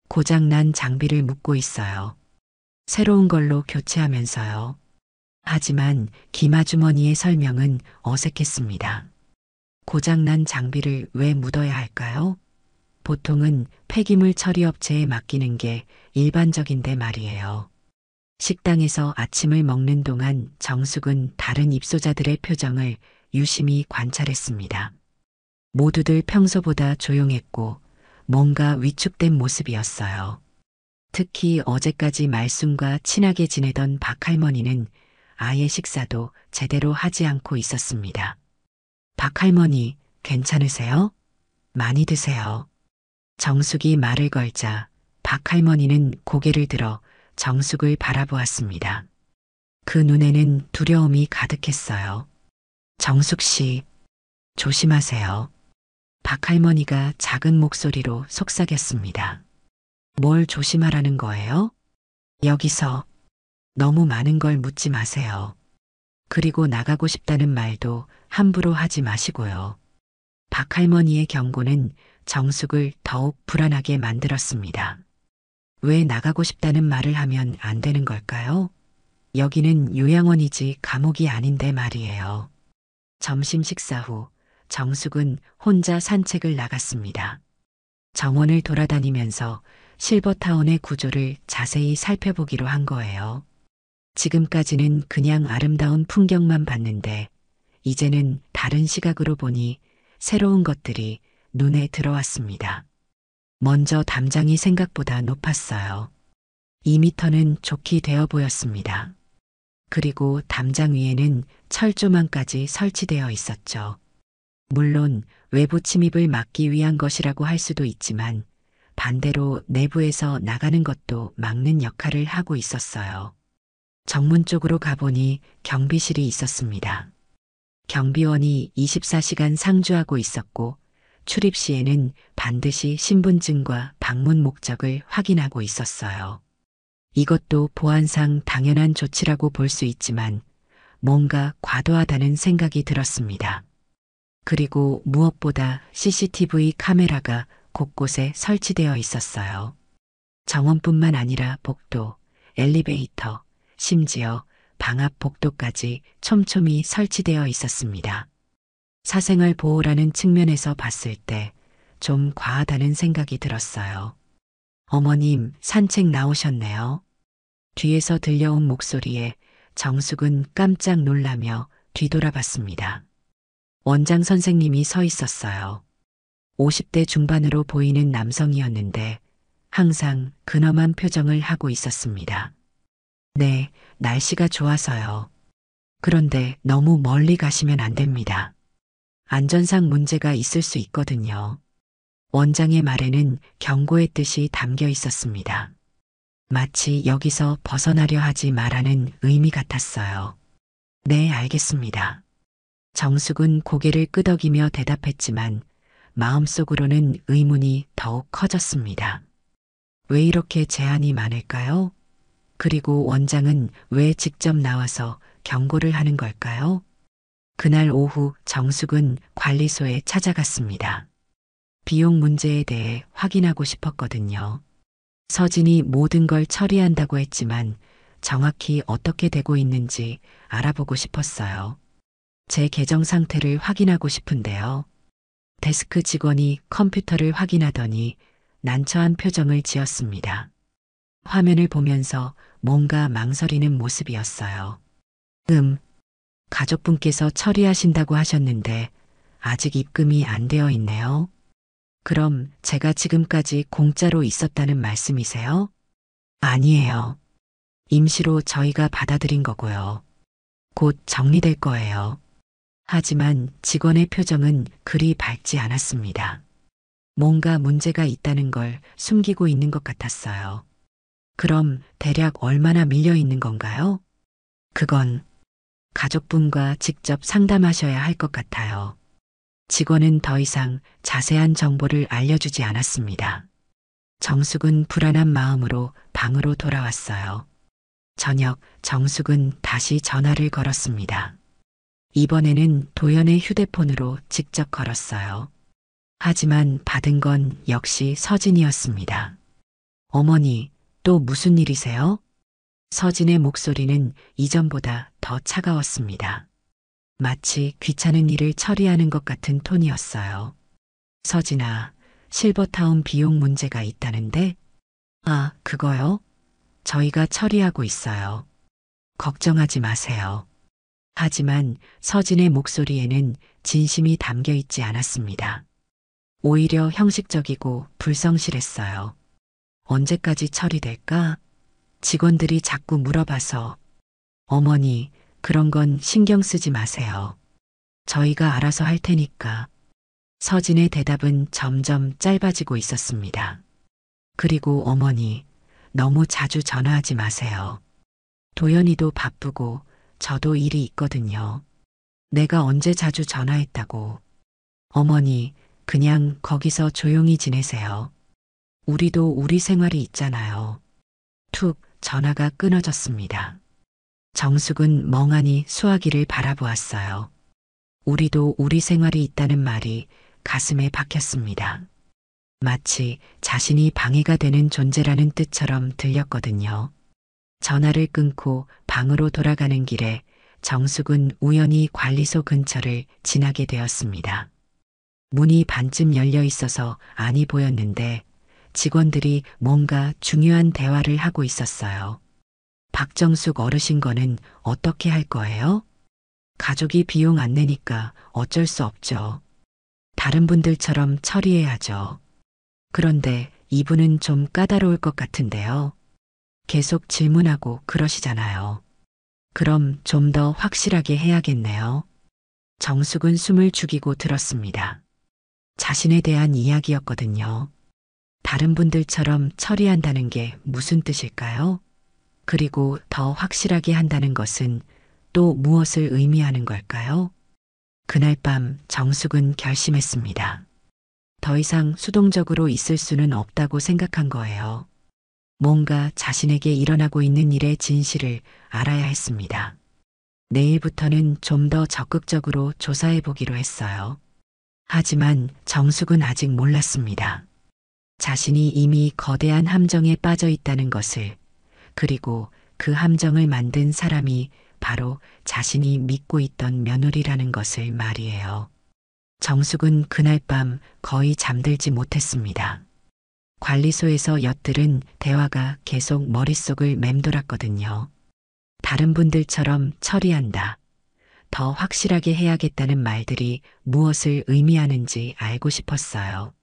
고장난 장비를 묻고 있어요. 새로운 걸로 교체하면서요. 하지만 김아주머니의 설명은 어색했습니다. 고장난 장비를 왜 묻어야 할까요? 보통은 폐기물 처리 업체에 맡기는 게 일반적인데 말이에요. 식당에서 아침을 먹는 동안 정숙은 다른 입소자들의 표정을 유심히 관찰했습니다. 모두들 평소보다 조용했고 뭔가 위축된 모습이었어요. 특히 어제까지 말순과 친하게 지내던 박할머니는 아예 식사도 제대로 하지 않고 있었습니다. 박할머니, 괜찮으세요? 많이 드세요. 정숙이 말을 걸자 박할머니는 고개를 들어 정숙을 바라보았습니다. 그 눈에는 두려움이 가득했어요. 정숙 씨, 조심하세요. 박할머니가 작은 목소리로 속삭였습니다. 뭘 조심하라는 거예요? 여기서 너무 많은 걸 묻지 마세요. 그리고 나가고 싶다는 말도 함부로 하지 마시고요. 박할머니의 경고는 정숙을 더욱 불안하게 만들었습니다. 왜 나가고 싶다는 말을 하면 안 되는 걸까요? 여기는 요양원이지 감옥이 아닌데 말이에요. 점심 식사 후 정숙은 혼자 산책을 나갔습니다. 정원을 돌아다니면서 실버타운의 구조를 자세히 살펴보기로 한 거예요. 지금까지는 그냥 아름다운 풍경만 봤는데 이제는 다른 시각으로 보니 새로운 것들이 눈에 들어왔습니다. 먼저 담장이 생각보다 높았어요. 2미터는 좋게 되어 보였습니다. 그리고 담장 위에는 철조망까지 설치되어 있었죠. 물론 외부 침입을 막기 위한 것이라고 할 수도 있지만 반대로 내부에서 나가는 것도 막는 역할을 하고 있었어요. 정문 쪽으로 가보니 경비실이 있었습니다. 경비원이 24시간 상주하고 있었고 출입 시에는 반드시 신분증과 방문 목적을 확인하고 있었어요. 이것도 보안상 당연한 조치라고 볼 수 있지만 뭔가 과도하다는 생각이 들었습니다. 그리고 무엇보다 CCTV 카메라가 곳곳에 설치되어 있었어요. 정원뿐만 아니라 복도, 엘리베이터, 심지어 방 앞 복도까지 촘촘히 설치되어 있었습니다. 사생활 보호라는 측면에서 봤을 때 좀 과하다는 생각이 들었어요. 어머님, 산책 나오셨네요. 뒤에서 들려온 목소리에 정숙은 깜짝 놀라며 뒤돌아봤습니다. 원장 선생님이 서 있었어요. 50대 중반으로 보이는 남성이었는데 항상 근엄한 표정을 하고 있었습니다. 네, 날씨가 좋아서요. 그런데 너무 멀리 가시면 안 됩니다. 안전상 문제가 있을 수 있거든요. 원장의 말에는 경고의 뜻이 담겨 있었습니다. 마치 여기서 벗어나려 하지 말라는 의미 같았어요. 네, 알겠습니다. 정숙은 고개를 끄덕이며 대답했지만 마음속으로는 의문이 더욱 커졌습니다. 왜 이렇게 제한이 많을까요? 그리고 원장은 왜 직접 나와서 경고를 하는 걸까요? 그날 오후 정숙은 관리소에 찾아갔습니다. 비용 문제에 대해 확인하고 싶었거든요. 서진이 모든 걸 처리한다고 했지만 정확히 어떻게 되고 있는지 알아보고 싶었어요. 제 계정 상태를 확인하고 싶은데요. 데스크 직원이 컴퓨터를 확인하더니 난처한 표정을 지었습니다. 화면을 보면서 뭔가 망설이는 모습이었어요. 가족분께서 처리하신다고 하셨는데 아직 입금이 안 되어 있네요. 그럼 제가 지금까지 공짜로 있었다는 말씀이세요? 아니에요. 임시로 저희가 받아들인 거고요. 곧 정리될 거예요. 하지만 직원의 표정은 그리 밝지 않았습니다. 뭔가 문제가 있다는 걸 숨기고 있는 것 같았어요. 그럼 대략 얼마나 밀려 있는 건가요? 그건 가족분과 직접 상담하셔야 할 것 같아요. 직원은 더 이상 자세한 정보를 알려주지 않았습니다. 정숙은 불안한 마음으로 방으로 돌아왔어요. 저녁 정숙은 다시 전화를 걸었습니다. 이번에는 도연의 휴대폰으로 직접 걸었어요. 하지만 받은 건 역시 서진이었습니다. 어머니, 또 무슨 일이세요? 서진의 목소리는 이전보다 더 차가웠습니다. 마치 귀찮은 일을 처리하는 것 같은 톤이었어요. 서진아, 실버타운 비용 문제가 있다는데? 아, 그거요? 저희가 처리하고 있어요. 걱정하지 마세요. 하지만 서진의 목소리에는 진심이 담겨 있지 않았습니다. 오히려 형식적이고 불성실했어요. 언제까지 처리될까? 직원들이 자꾸 물어봐서. 어머니, 그런 건 신경 쓰지 마세요. 저희가 알아서 할 테니까. 서진의 대답은 점점 짧아지고 있었습니다. 그리고 어머니, 너무 자주 전화하지 마세요. 도연이도 바쁘고 저도 일이 있거든요. 내가 언제 자주 전화했다고. 어머니, 그냥 거기서 조용히 지내세요. 우리도 우리 생활이 있잖아요. 툭 전화가 끊어졌습니다. 정숙은 멍하니 수화기를 바라보았어요. 우리도 우리 생활이 있다는 말이 가슴에 박혔습니다. 마치 자신이 방해가 되는 존재라는 뜻처럼 들렸거든요. 전화를 끊고 방으로 돌아가는 길에 정숙은 우연히 관리소 근처를 지나게 되었습니다. 문이 반쯤 열려 있어서 안이 보였는데 직원들이 뭔가 중요한 대화를 하고 있었어요. 박정숙 어르신 거는 어떻게 할 거예요? 가족이 비용 안 내니까 어쩔 수 없죠. 다른 분들처럼 처리해야죠. 그런데 이분은 좀 까다로울 것 같은데요. 계속 질문하고 그러시잖아요. 그럼 좀 더 확실하게 해야겠네요. 정숙은 숨을 죽이고 들었습니다. 자신에 대한 이야기였거든요. 다른 분들처럼 처리한다는 게 무슨 뜻일까요? 그리고 더 확실하게 한다는 것은 또 무엇을 의미하는 걸까요? 그날 밤 정숙은 결심했습니다. 더 이상 수동적으로 있을 수는 없다고 생각한 거예요. 뭔가 자신에게 일어나고 있는 일의 진실을 알아야 했습니다. 내일부터는 좀 더 적극적으로 조사해 보기로 했어요. 하지만 정숙은 아직 몰랐습니다. 자신이 이미 거대한 함정에 빠져 있다는 것을, 그리고 그 함정을 만든 사람이 바로 자신이 믿고 있던 며느리라는 것을 말이에요. 정숙은 그날 밤 거의 잠들지 못했습니다. 관리소에서 엿들은 대화가 계속 머릿속을 맴돌았거든요. 다른 분들처럼 처리한다. 더 확실하게 해야겠다는 말들이 무엇을 의미하는지 알고 싶었어요.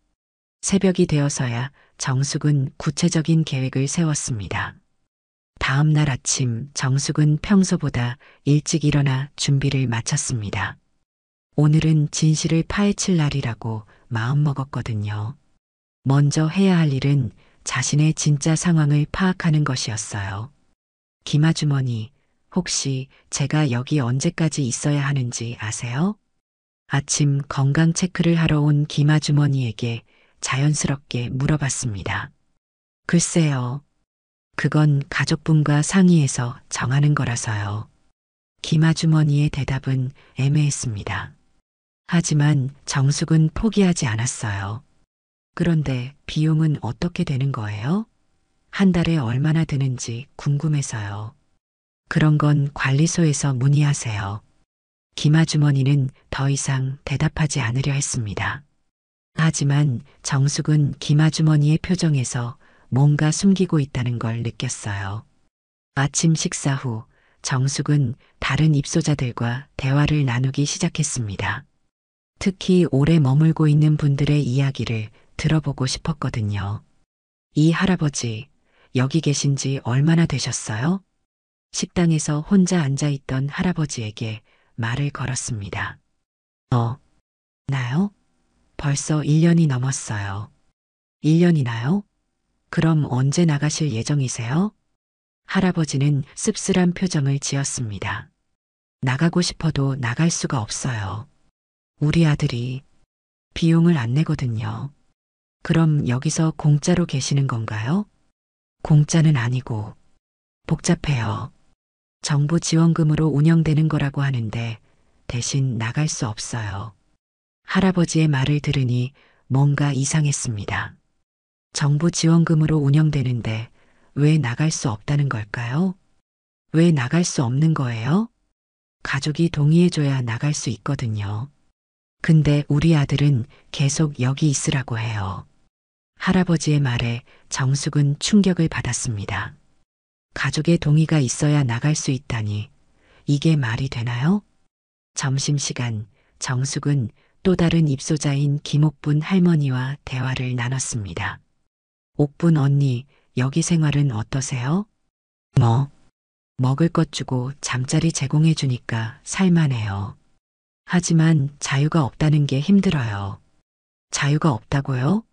새벽이 되어서야 정숙은 구체적인 계획을 세웠습니다. 다음 날 아침 정숙은 평소보다 일찍 일어나 준비를 마쳤습니다. 오늘은 진실을 파헤칠 날이라고 마음먹었거든요. 먼저 해야 할 일은 자신의 진짜 상황을 파악하는 것이었어요. 김아주머니, 혹시 제가 여기 언제까지 있어야 하는지 아세요? 아침 건강 체크를 하러 온 김아주머니에게 자연스럽게 물어봤습니다. 글쎄요. 그건 가족분과 상의해서 정하는 거라서요. 김아주머니의 대답은 애매했습니다. 하지만 정숙은 포기하지 않았어요. 그런데 비용은 어떻게 되는 거예요? 한 달에 얼마나 드는지 궁금해서요. 그런 건 관리소에서 문의하세요. 김아주머니는 더 이상 대답하지 않으려 했습니다. 하지만 정숙은 김아주머니의 표정에서 뭔가 숨기고 있다는 걸 느꼈어요. 아침 식사 후 정숙은 다른 입소자들과 대화를 나누기 시작했습니다. 특히 오래 머물고 있는 분들의 이야기를 들어보고 싶었거든요. 이 할아버지, 여기 계신 지 얼마나 되셨어요? 식당에서 혼자 앉아있던 할아버지에게 말을 걸었습니다. 나요? 벌써 1년이 넘었어요. 1년이나요? 그럼 언제 나가실 예정이세요? 할아버지는 씁쓸한 표정을 지었습니다. 나가고 싶어도 나갈 수가 없어요. 우리 아들이 비용을 안 내거든요. 그럼 여기서 공짜로 계시는 건가요? 공짜는 아니고 복잡해요. 정부 지원금으로 운영되는 거라고 하는데 대신 나갈 수 없어요. 할아버지의 말을 들으니 뭔가 이상했습니다. 정부 지원금으로 운영되는데 왜 나갈 수 없다는 걸까요? 왜 나갈 수 없는 거예요? 가족이 동의해줘야 나갈 수 있거든요. 근데 우리 아들은 계속 여기 있으라고 해요. 할아버지의 말에 정숙은 충격을 받았습니다. 가족의 동의가 있어야 나갈 수 있다니 이게 말이 되나요? 점심시간 정숙은 또 다른 입소자인 김옥분 할머니와 대화를 나눴습니다. 옥분 언니, 여기 생활은 어떠세요? 먹을 것 주고 잠자리 제공해 주니까 살만해요. 하지만 자유가 없다는 게 힘들어요. 자유가 없다고요?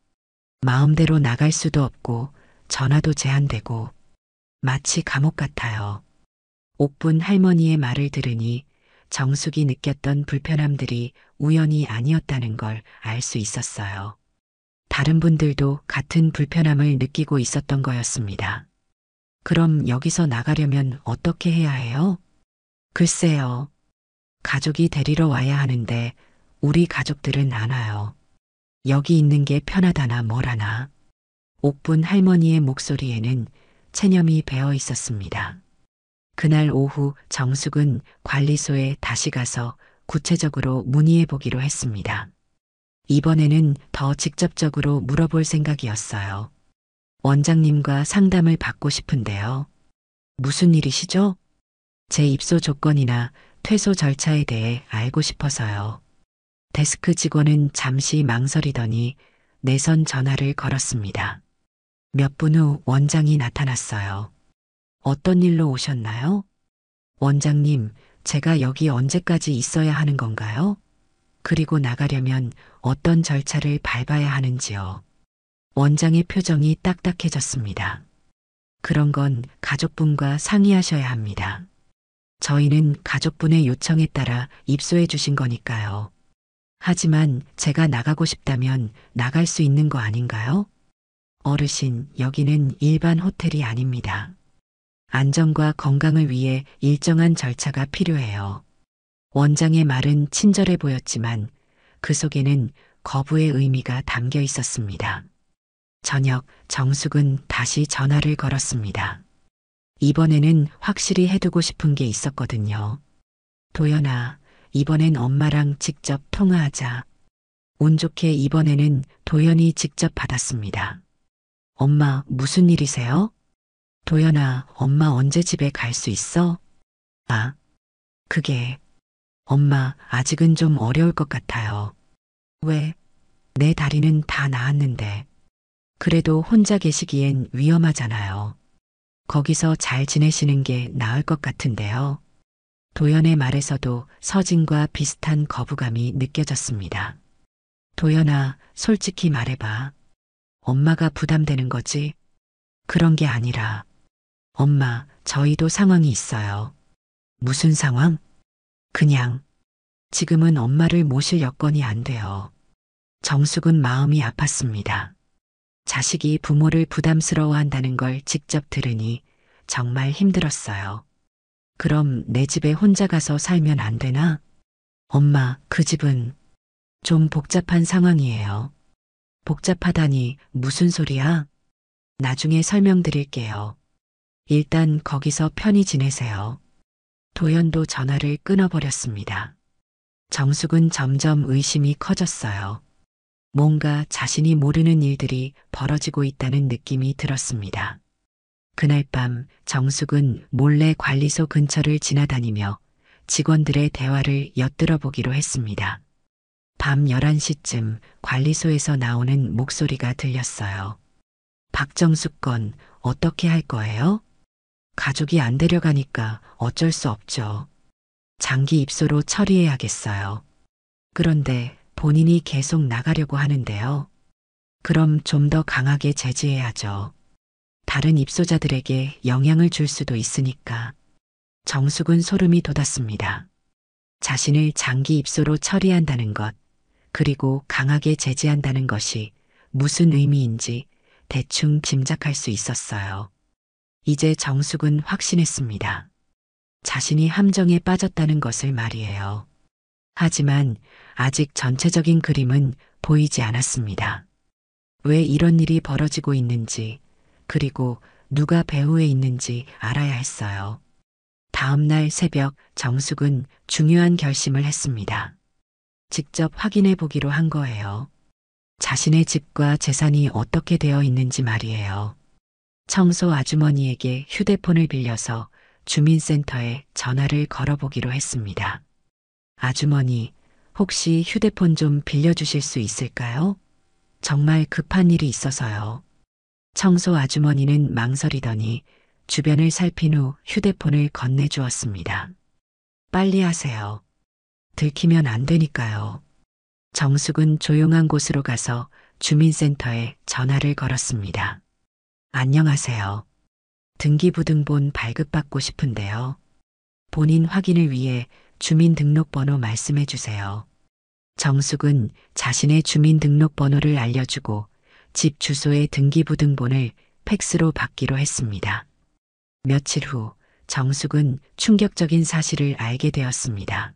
마음대로 나갈 수도 없고 전화도 제한되고 마치 감옥 같아요. 옥분 할머니의 말을 들으니 정숙이 느꼈던 불편함들이 우연이 아니었다는 걸 알 수 있었어요. 다른 분들도 같은 불편함을 느끼고 있었던 거였습니다. 그럼 여기서 나가려면 어떻게 해야 해요? 글쎄요. 가족이 데리러 와야 하는데 우리 가족들은 안 와요. 여기 있는 게 편하다나 뭐라나. 옥분 할머니의 목소리에는 체념이 배어 있었습니다. 그날 오후 정숙은 관리소에 다시 가서 구체적으로 문의해 보기로 했습니다. 이번에는 더 직접적으로 물어볼 생각이었어요. 원장님과 상담을 받고 싶은데요. 무슨 일이시죠? 제 입소 조건이나 퇴소 절차에 대해 알고 싶어서요. 데스크 직원은 잠시 망설이더니 내선 전화를 걸었습니다. 몇 분 후 원장이 나타났어요. 어떤 일로 오셨나요? 원장님, 제가 여기 언제까지 있어야 하는 건가요? 그리고 나가려면 어떤 절차를 밟아야 하는지요. 원장의 표정이 딱딱해졌습니다. 그런 건 가족분과 상의하셔야 합니다. 저희는 가족분의 요청에 따라 입소해 주신 거니까요. 하지만 제가 나가고 싶다면 나갈 수 있는 거 아닌가요? 어르신, 여기는 일반 호텔이 아닙니다. 안전과 건강을 위해 일정한 절차가 필요해요. 원장의 말은 친절해 보였지만 그 속에는 거부의 의미가 담겨 있었습니다. 저녁 정숙은 다시 전화를 걸었습니다. 이번에는 확실히 해두고 싶은 게 있었거든요. 도연아, 이번엔 엄마랑 직접 통화하자. 운 좋게 이번에는 도연이 직접 받았습니다. 엄마, 무슨 일이세요? 도연아, 엄마 언제 집에 갈 수 있어? 아, 그게, 엄마, 아직은 좀 어려울 것 같아요. 왜? 내 다리는 다 나았는데. 그래도 혼자 계시기엔 위험하잖아요. 거기서 잘 지내시는 게 나을 것 같은데요. 도연의 말에서도 서진과 비슷한 거부감이 느껴졌습니다. 도연아, 솔직히 말해봐. 엄마가 부담되는 거지? 그런 게 아니라, 엄마, 저희도 상황이 있어요. 무슨 상황? 그냥, 지금은 엄마를 모실 여건이 안 돼요. 정숙은 마음이 아팠습니다. 자식이 부모를 부담스러워한다는 걸 직접 들으니 정말 힘들었어요. 그럼 내 집에 혼자 가서 살면 안 되나? 엄마, 그 집은 좀 복잡한 상황이에요. 복잡하다니 무슨 소리야? 나중에 설명드릴게요. 일단 거기서 편히 지내세요. 도연도 전화를 끊어버렸습니다. 정숙은 점점 의심이 커졌어요. 뭔가 자신이 모르는 일들이 벌어지고 있다는 느낌이 들었습니다. 그날 밤 정숙은 몰래 관리소 근처를 지나다니며 직원들의 대화를 엿들어 보기로 했습니다. 밤 11시쯤 관리소에서 나오는 목소리가 들렸어요. 박정숙 건 어떻게 할 거예요? 가족이 안 데려가니까 어쩔 수 없죠. 장기 입소로 처리해야겠어요. 그런데 본인이 계속 나가려고 하는데요. 그럼 좀 더 강하게 제지해야죠. 다른 입소자들에게 영향을 줄 수도 있으니까. 정숙은 소름이 돋았습니다. 자신을 장기 입소로 처리한다는 것, 그리고 강하게 제지한다는 것이 무슨 의미인지 대충 짐작할 수 있었어요. 이제 정숙은 확신했습니다. 자신이 함정에 빠졌다는 것을 말이에요. 하지만 아직 전체적인 그림은 보이지 않았습니다. 왜 이런 일이 벌어지고 있는지, 그리고 누가 배후에 있는지 알아야 했어요. 다음 날 새벽 정숙은 중요한 결심을 했습니다. 직접 확인해 보기로 한 거예요. 자신의 집과 재산이 어떻게 되어 있는지 말이에요. 청소 아주머니에게 휴대폰을 빌려서 주민센터에 전화를 걸어보기로 했습니다. 아주머니, 혹시 휴대폰 좀 빌려주실 수 있을까요? 정말 급한 일이 있어서요. 청소 아주머니는 망설이더니 주변을 살핀 후 휴대폰을 건네주었습니다. 빨리 하세요. 들키면 안 되니까요. 정숙은 조용한 곳으로 가서 주민센터에 전화를 걸었습니다. 안녕하세요. 등기부등본 발급받고 싶은데요. 본인 확인을 위해 주민등록번호 말씀해 주세요. 정숙은 자신의 주민등록번호를 알려주고 집 주소의 등기부등본을 팩스로 받기로 했습니다. 며칠 후 정숙은 충격적인 사실을 알게 되었습니다.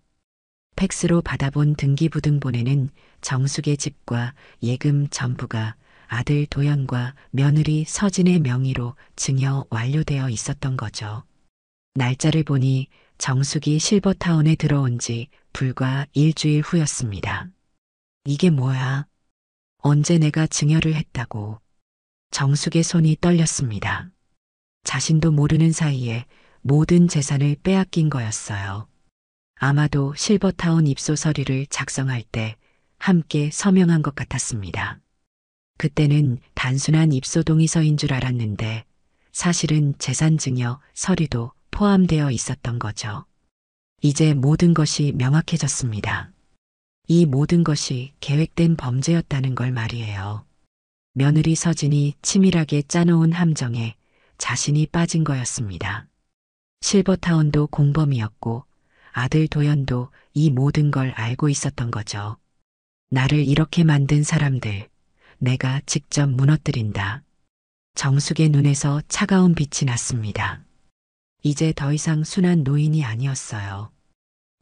팩스로 받아본 등기부등본에는 정숙의 집과 예금 전부가 아들 도연과 며느리 서진의 명의로 증여 완료되어 있었던 거죠. 날짜를 보니 정숙이 실버타운에 들어온 지 불과 일주일 후였습니다. 이게 뭐야? 언제 내가 증여를 했다고? 정숙의 손이 떨렸습니다. 자신도 모르는 사이에 모든 재산을 빼앗긴 거였어요. 아마도 실버타운 입소 서류를 작성할 때 함께 서명한 것 같았습니다. 그때는 단순한 입소 동의서인 줄 알았는데 사실은 재산 증여 서류도 포함되어 있었던 거죠. 이제 모든 것이 명확해졌습니다. 이 모든 것이 계획된 범죄였다는 걸 말이에요. 며느리 서진이 치밀하게 짜놓은 함정에 자신이 빠진 거였습니다. 실버타운도 공범이었고 아들 도연도 이 모든 걸 알고 있었던 거죠. 나를 이렇게 만든 사람들, 내가 직접 무너뜨린다. 정숙의 눈에서 차가운 빛이 났습니다. 이제 더 이상 순한 노인이 아니었어요.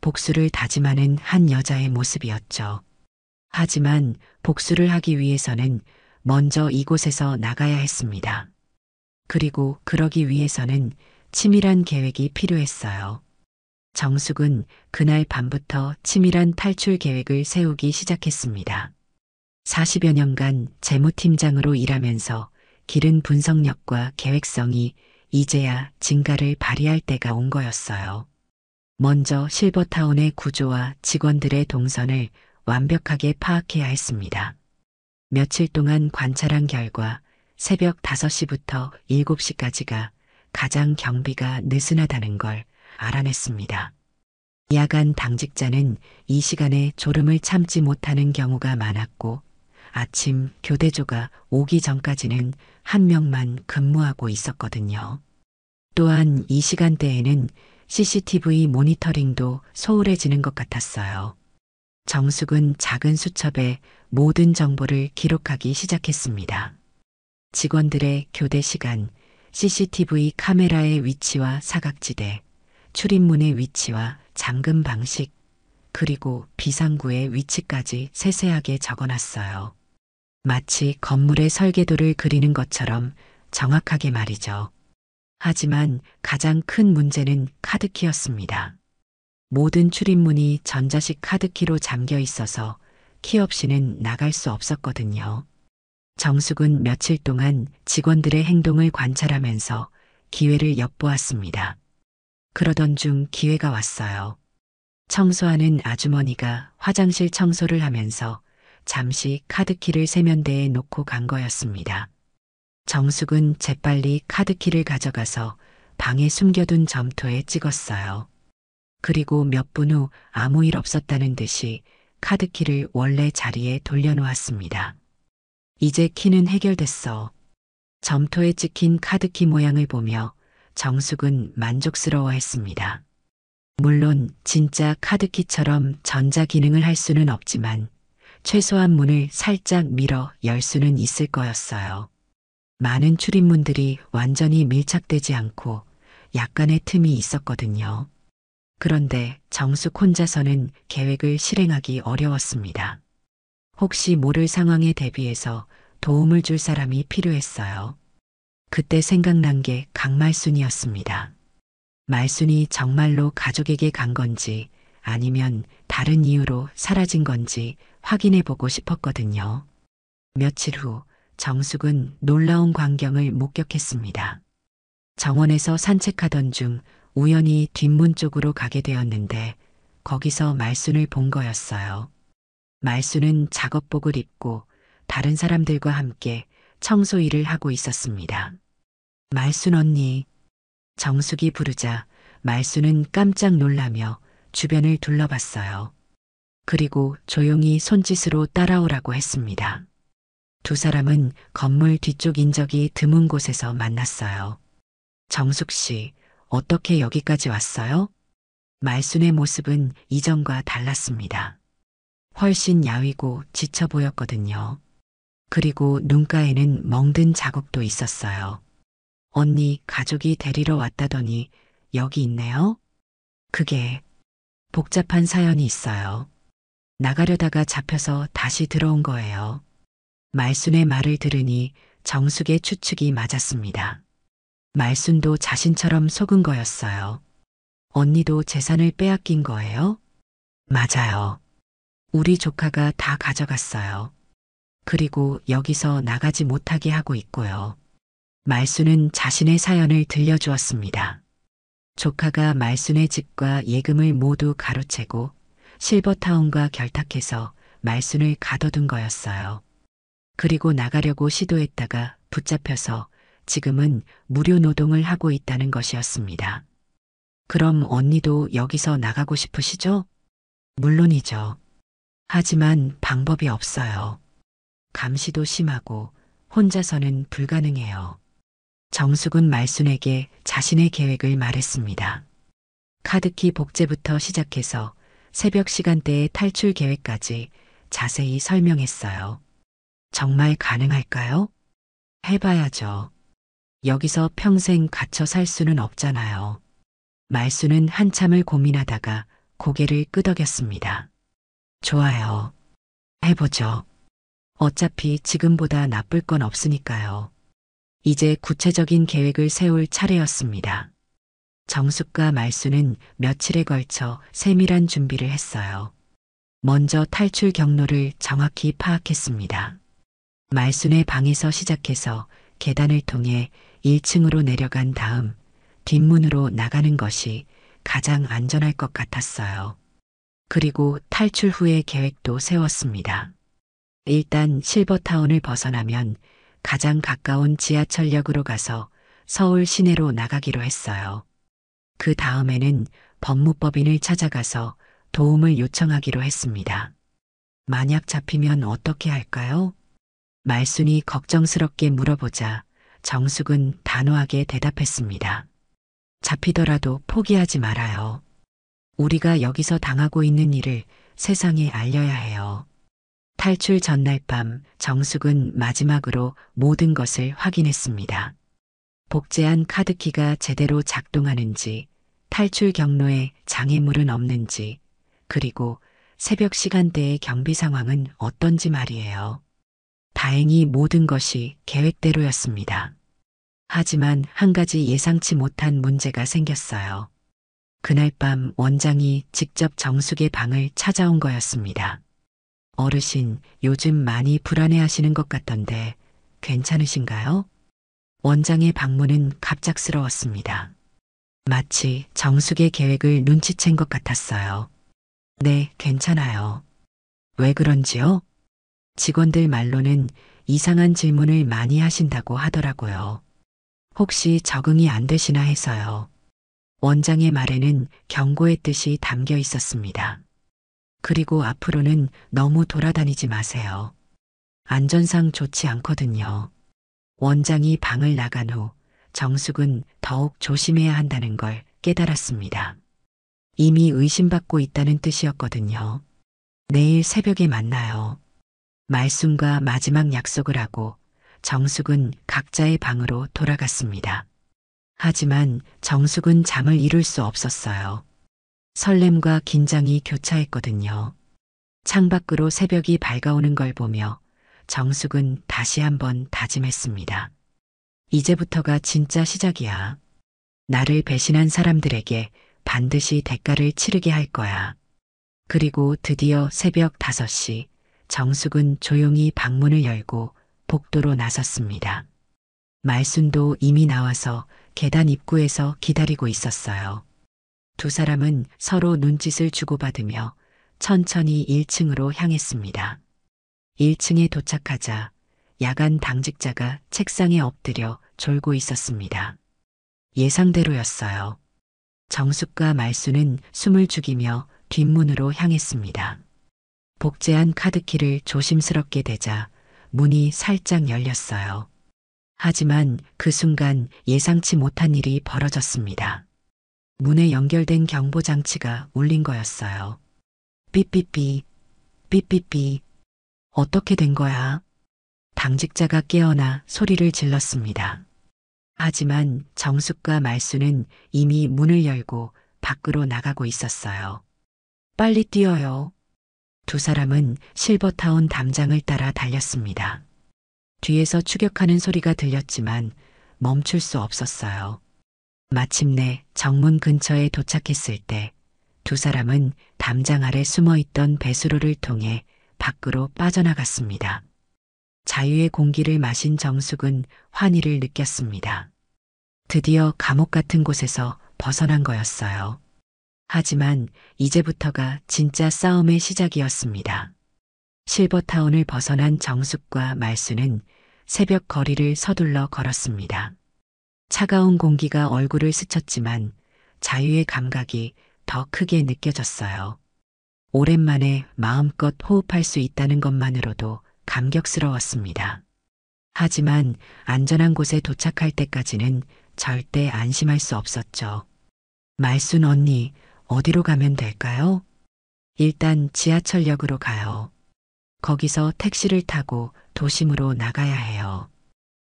복수를 다짐하는 한 여자의 모습이었죠. 하지만 복수를 하기 위해서는 먼저 이곳에서 나가야 했습니다. 그리고 그러기 위해서는 치밀한 계획이 필요했어요. 정숙은 그날 밤부터 치밀한 탈출 계획을 세우기 시작했습니다. 40여 년간 재무팀장으로 일하면서 기른 분석력과 계획성이 이제야 진가를 발휘할 때가 온 거였어요. 먼저 실버타운의 구조와 직원들의 동선을 완벽하게 파악해야 했습니다. 며칠 동안 관찰한 결과 새벽 5시부터 7시까지가 가장 경비가 느슨하다는 걸 알아냈습니다. 야간 당직자는 이 시간에 졸음을 참지 못하는 경우가 많았고 아침 교대조가 오기 전까지는 한 명만 근무하고 있었거든요. 또한 이 시간대에는 CCTV 모니터링도 소홀해지는 것 같았어요. 정숙은 작은 수첩에 모든 정보를 기록하기 시작했습니다. 직원들의 교대 시간, CCTV 카메라의 위치와 사각지대, 출입문의 위치와 잠금 방식, 그리고 비상구의 위치까지 세세하게 적어놨어요. 마치 건물의 설계도를 그리는 것처럼 정확하게 말이죠. 하지만 가장 큰 문제는 카드키였습니다. 모든 출입문이 전자식 카드키로 잠겨 있어서 키 없이는 나갈 수 없었거든요. 정숙은 며칠 동안 직원들의 행동을 관찰하면서 기회를 엿보았습니다. 그러던 중 기회가 왔어요. 청소하는 아주머니가 화장실 청소를 하면서 잠시 카드키를 세면대에 놓고 간 거였습니다. 정숙은 재빨리 카드키를 가져가서 방에 숨겨둔 점토에 찍었어요. 그리고 몇 분 후 아무 일 없었다는 듯이 카드키를 원래 자리에 돌려놓았습니다. 이제 키는 해결됐어. 점토에 찍힌 카드키 모양을 보며 정숙은 만족스러워했습니다. 물론 진짜 카드키처럼 전자 기능을 할 수는 없지만 최소한 문을 살짝 밀어 열 수는 있을 거였어요. 많은 출입문들이 완전히 밀착되지 않고 약간의 틈이 있었거든요. 그런데 정숙 혼자서는 계획을 실행하기 어려웠습니다. 혹시 모를 상황에 대비해서 도움을 줄 사람이 필요했어요. 그때 생각난 게 강말순이었습니다. 말순이 정말로 가족에게 간 건지 아니면 다른 이유로 사라진 건지 확인해 보고 싶었거든요. 며칠 후 정숙은 놀라운 광경을 목격했습니다. 정원에서 산책하던 중 우연히 뒷문 쪽으로 가게 되었는데 거기서 말순을 본 거였어요. 말순은 작업복을 입고 다른 사람들과 함께 청소 일을 하고 있었습니다. 말순 언니. 정숙이 부르자 말순은 깜짝 놀라며 주변을 둘러봤어요. 그리고 조용히 손짓으로 따라오라고 했습니다. 두 사람은 건물 뒤쪽 인적이 드문 곳에서 만났어요. 정숙 씨, 어떻게 여기까지 왔어요? 말순의 모습은 이전과 달랐습니다. 훨씬 야위고 지쳐 보였거든요. 그리고 눈가에는 멍든 자국도 있었어요. 언니, 가족이 데리러 왔다더니 여기 있네요? 그게 복잡한 사연이 있어요. 나가려다가 잡혀서 다시 들어온 거예요. 말순의 말을 들으니 정숙의 추측이 맞았습니다. 말순도 자신처럼 속은 거였어요. 언니도 재산을 빼앗긴 거예요? 맞아요. 우리 조카가 다 가져갔어요. 그리고 여기서 나가지 못하게 하고 있고요. 말순은 자신의 사연을 들려주었습니다. 조카가 말순의 집과 예금을 모두 가로채고 실버타운과 결탁해서 말순을 가둬둔 거였어요. 그리고 나가려고 시도했다가 붙잡혀서 지금은 무료 노동을 하고 있다는 것이었습니다. 그럼 언니도 여기서 나가고 싶으시죠? 물론이죠. 하지만 방법이 없어요. 감시도 심하고 혼자서는 불가능해요. 정숙은 말순에게 자신의 계획을 말했습니다. 카드키 복제부터 시작해서 새벽 시간대의 탈출 계획까지 자세히 설명했어요. 정말 가능할까요? 해봐야죠. 여기서 평생 갇혀 살 수는 없잖아요. 말순은 한참을 고민하다가 고개를 끄덕였습니다. 좋아요. 해보죠. 어차피 지금보다 나쁠 건 없으니까요. 이제 구체적인 계획을 세울 차례였습니다. 정숙과 말순은 며칠에 걸쳐 세밀한 준비를 했어요. 먼저 탈출 경로를 정확히 파악했습니다. 말순의 방에서 시작해서 계단을 통해 1층으로 내려간 다음 뒷문으로 나가는 것이 가장 안전할 것 같았어요. 그리고 탈출 후의 계획도 세웠습니다. 일단 실버타운을 벗어나면 가장 가까운 지하철역으로 가서 서울 시내로 나가기로 했어요. 그 다음에는 법무법인을 찾아가서 도움을 요청하기로 했습니다. 만약 잡히면 어떻게 할까요? 말순이 걱정스럽게 물어보자 정숙은 단호하게 대답했습니다. 잡히더라도 포기하지 말아요. 우리가 여기서 당하고 있는 일을 세상에 알려야 해요. 탈출 전날 밤 정숙은 마지막으로 모든 것을 확인했습니다. 복제한 카드키가 제대로 작동하는지, 탈출 경로에 장애물은 없는지, 그리고 새벽 시간대의 경비 상황은 어떤지 말이에요. 다행히 모든 것이 계획대로였습니다. 하지만 한 가지 예상치 못한 문제가 생겼어요. 그날 밤 원장이 직접 정숙의 방을 찾아온 거였습니다. 어르신, 요즘 많이 불안해하시는 것 같던데 괜찮으신가요? 원장의 방문은 갑작스러웠습니다. 마치 정숙의 계획을 눈치챈 것 같았어요. 네, 괜찮아요. 왜 그런지요? 직원들 말로는 이상한 질문을 많이 하신다고 하더라고요. 혹시 적응이 안 되시나 해서요. 원장의 말에는 경고의 뜻이 담겨 있었습니다. 그리고 앞으로는 너무 돌아다니지 마세요. 안전상 좋지 않거든요. 원장이 방을 나간 후 정숙은 더욱 조심해야 한다는 걸 깨달았습니다. 이미 의심받고 있다는 뜻이었거든요. 내일 새벽에 만나요. 말순과 마지막 약속을 하고 정숙은 각자의 방으로 돌아갔습니다. 하지만 정숙은 잠을 이룰 수 없었어요. 설렘과 긴장이 교차했거든요. 창밖으로 새벽이 밝아오는 걸 보며 정숙은 다시 한번 다짐했습니다. 이제부터가 진짜 시작이야. 나를 배신한 사람들에게 반드시 대가를 치르게 할 거야. 그리고 드디어 새벽 5시 정숙은 조용히 방문을 열고 복도로 나섰습니다. 말순도 이미 나와서 계단 입구에서 기다리고 있었어요. 두 사람은 서로 눈짓을 주고받으며 천천히 1층으로 향했습니다. 1층에 도착하자 야간 당직자가 책상에 엎드려 졸고 있었습니다. 예상대로였어요. 정숙과 말순은 숨을 죽이며 뒷문으로 향했습니다. 복제한 카드키를 조심스럽게 대자 문이 살짝 열렸어요. 하지만 그 순간 예상치 못한 일이 벌어졌습니다. 문에 연결된 경보장치가 울린 거였어요. 삐삐삐, 삐삐삐. 어떻게 된 거야? 당직자가 깨어나 소리를 질렀습니다. 하지만 정숙과 말순은 이미 문을 열고 밖으로 나가고 있었어요. 빨리 뛰어요. 두 사람은 실버타운 담장을 따라 달렸습니다. 뒤에서 추격하는 소리가 들렸지만 멈출 수 없었어요. 마침내 정문 근처에 도착했을 때 두 사람은 담장 아래 숨어 있던 배수로를 통해 밖으로 빠져나갔습니다. 자유의 공기를 마신 정숙은 환희를 느꼈습니다. 드디어 감옥 같은 곳에서 벗어난 거였어요. 하지만 이제부터가 진짜 싸움의 시작이었습니다. 실버타운을 벗어난 정숙과 말수는 새벽 거리를 서둘러 걸었습니다. 차가운 공기가 얼굴을 스쳤지만 자유의 감각이 더 크게 느껴졌어요. 오랜만에 마음껏 호흡할 수 있다는 것만으로도 감격스러웠습니다. 하지만 안전한 곳에 도착할 때까지는 절대 안심할 수 없었죠. 말순 언니, 어디로 가면 될까요? 일단 지하철역으로 가요. 거기서 택시를 타고 도심으로 나가야 해요.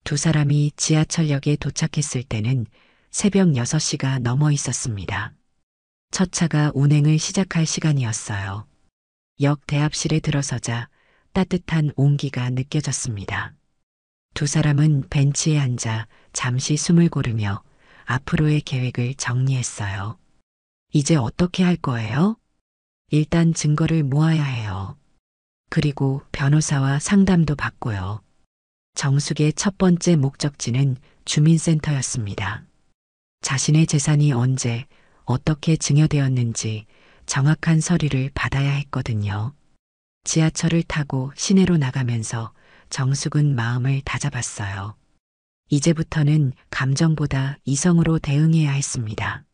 두 사람이 지하철역에 도착했을 때는 새벽 6시가 넘어 있었습니다. 첫 차가 운행을 시작할 시간이었어요. 역 대합실에 들어서자 따뜻한 온기가 느껴졌습니다. 두 사람은 벤치에 앉아 잠시 숨을 고르며 앞으로의 계획을 정리했어요. 이제 어떻게 할 거예요? 일단 증거를 모아야 해요. 그리고 변호사와 상담도 받고요. 정숙의 첫 번째 목적지는 주민센터였습니다. 자신의 재산이 언제, 어떻게 증여되었는지 정확한 서류를 받아야 했거든요. 지하철을 타고 시내로 나가면서 정숙은 마음을 다잡았어요. 이제부터는 감정보다 이성으로 대응해야 했습니다.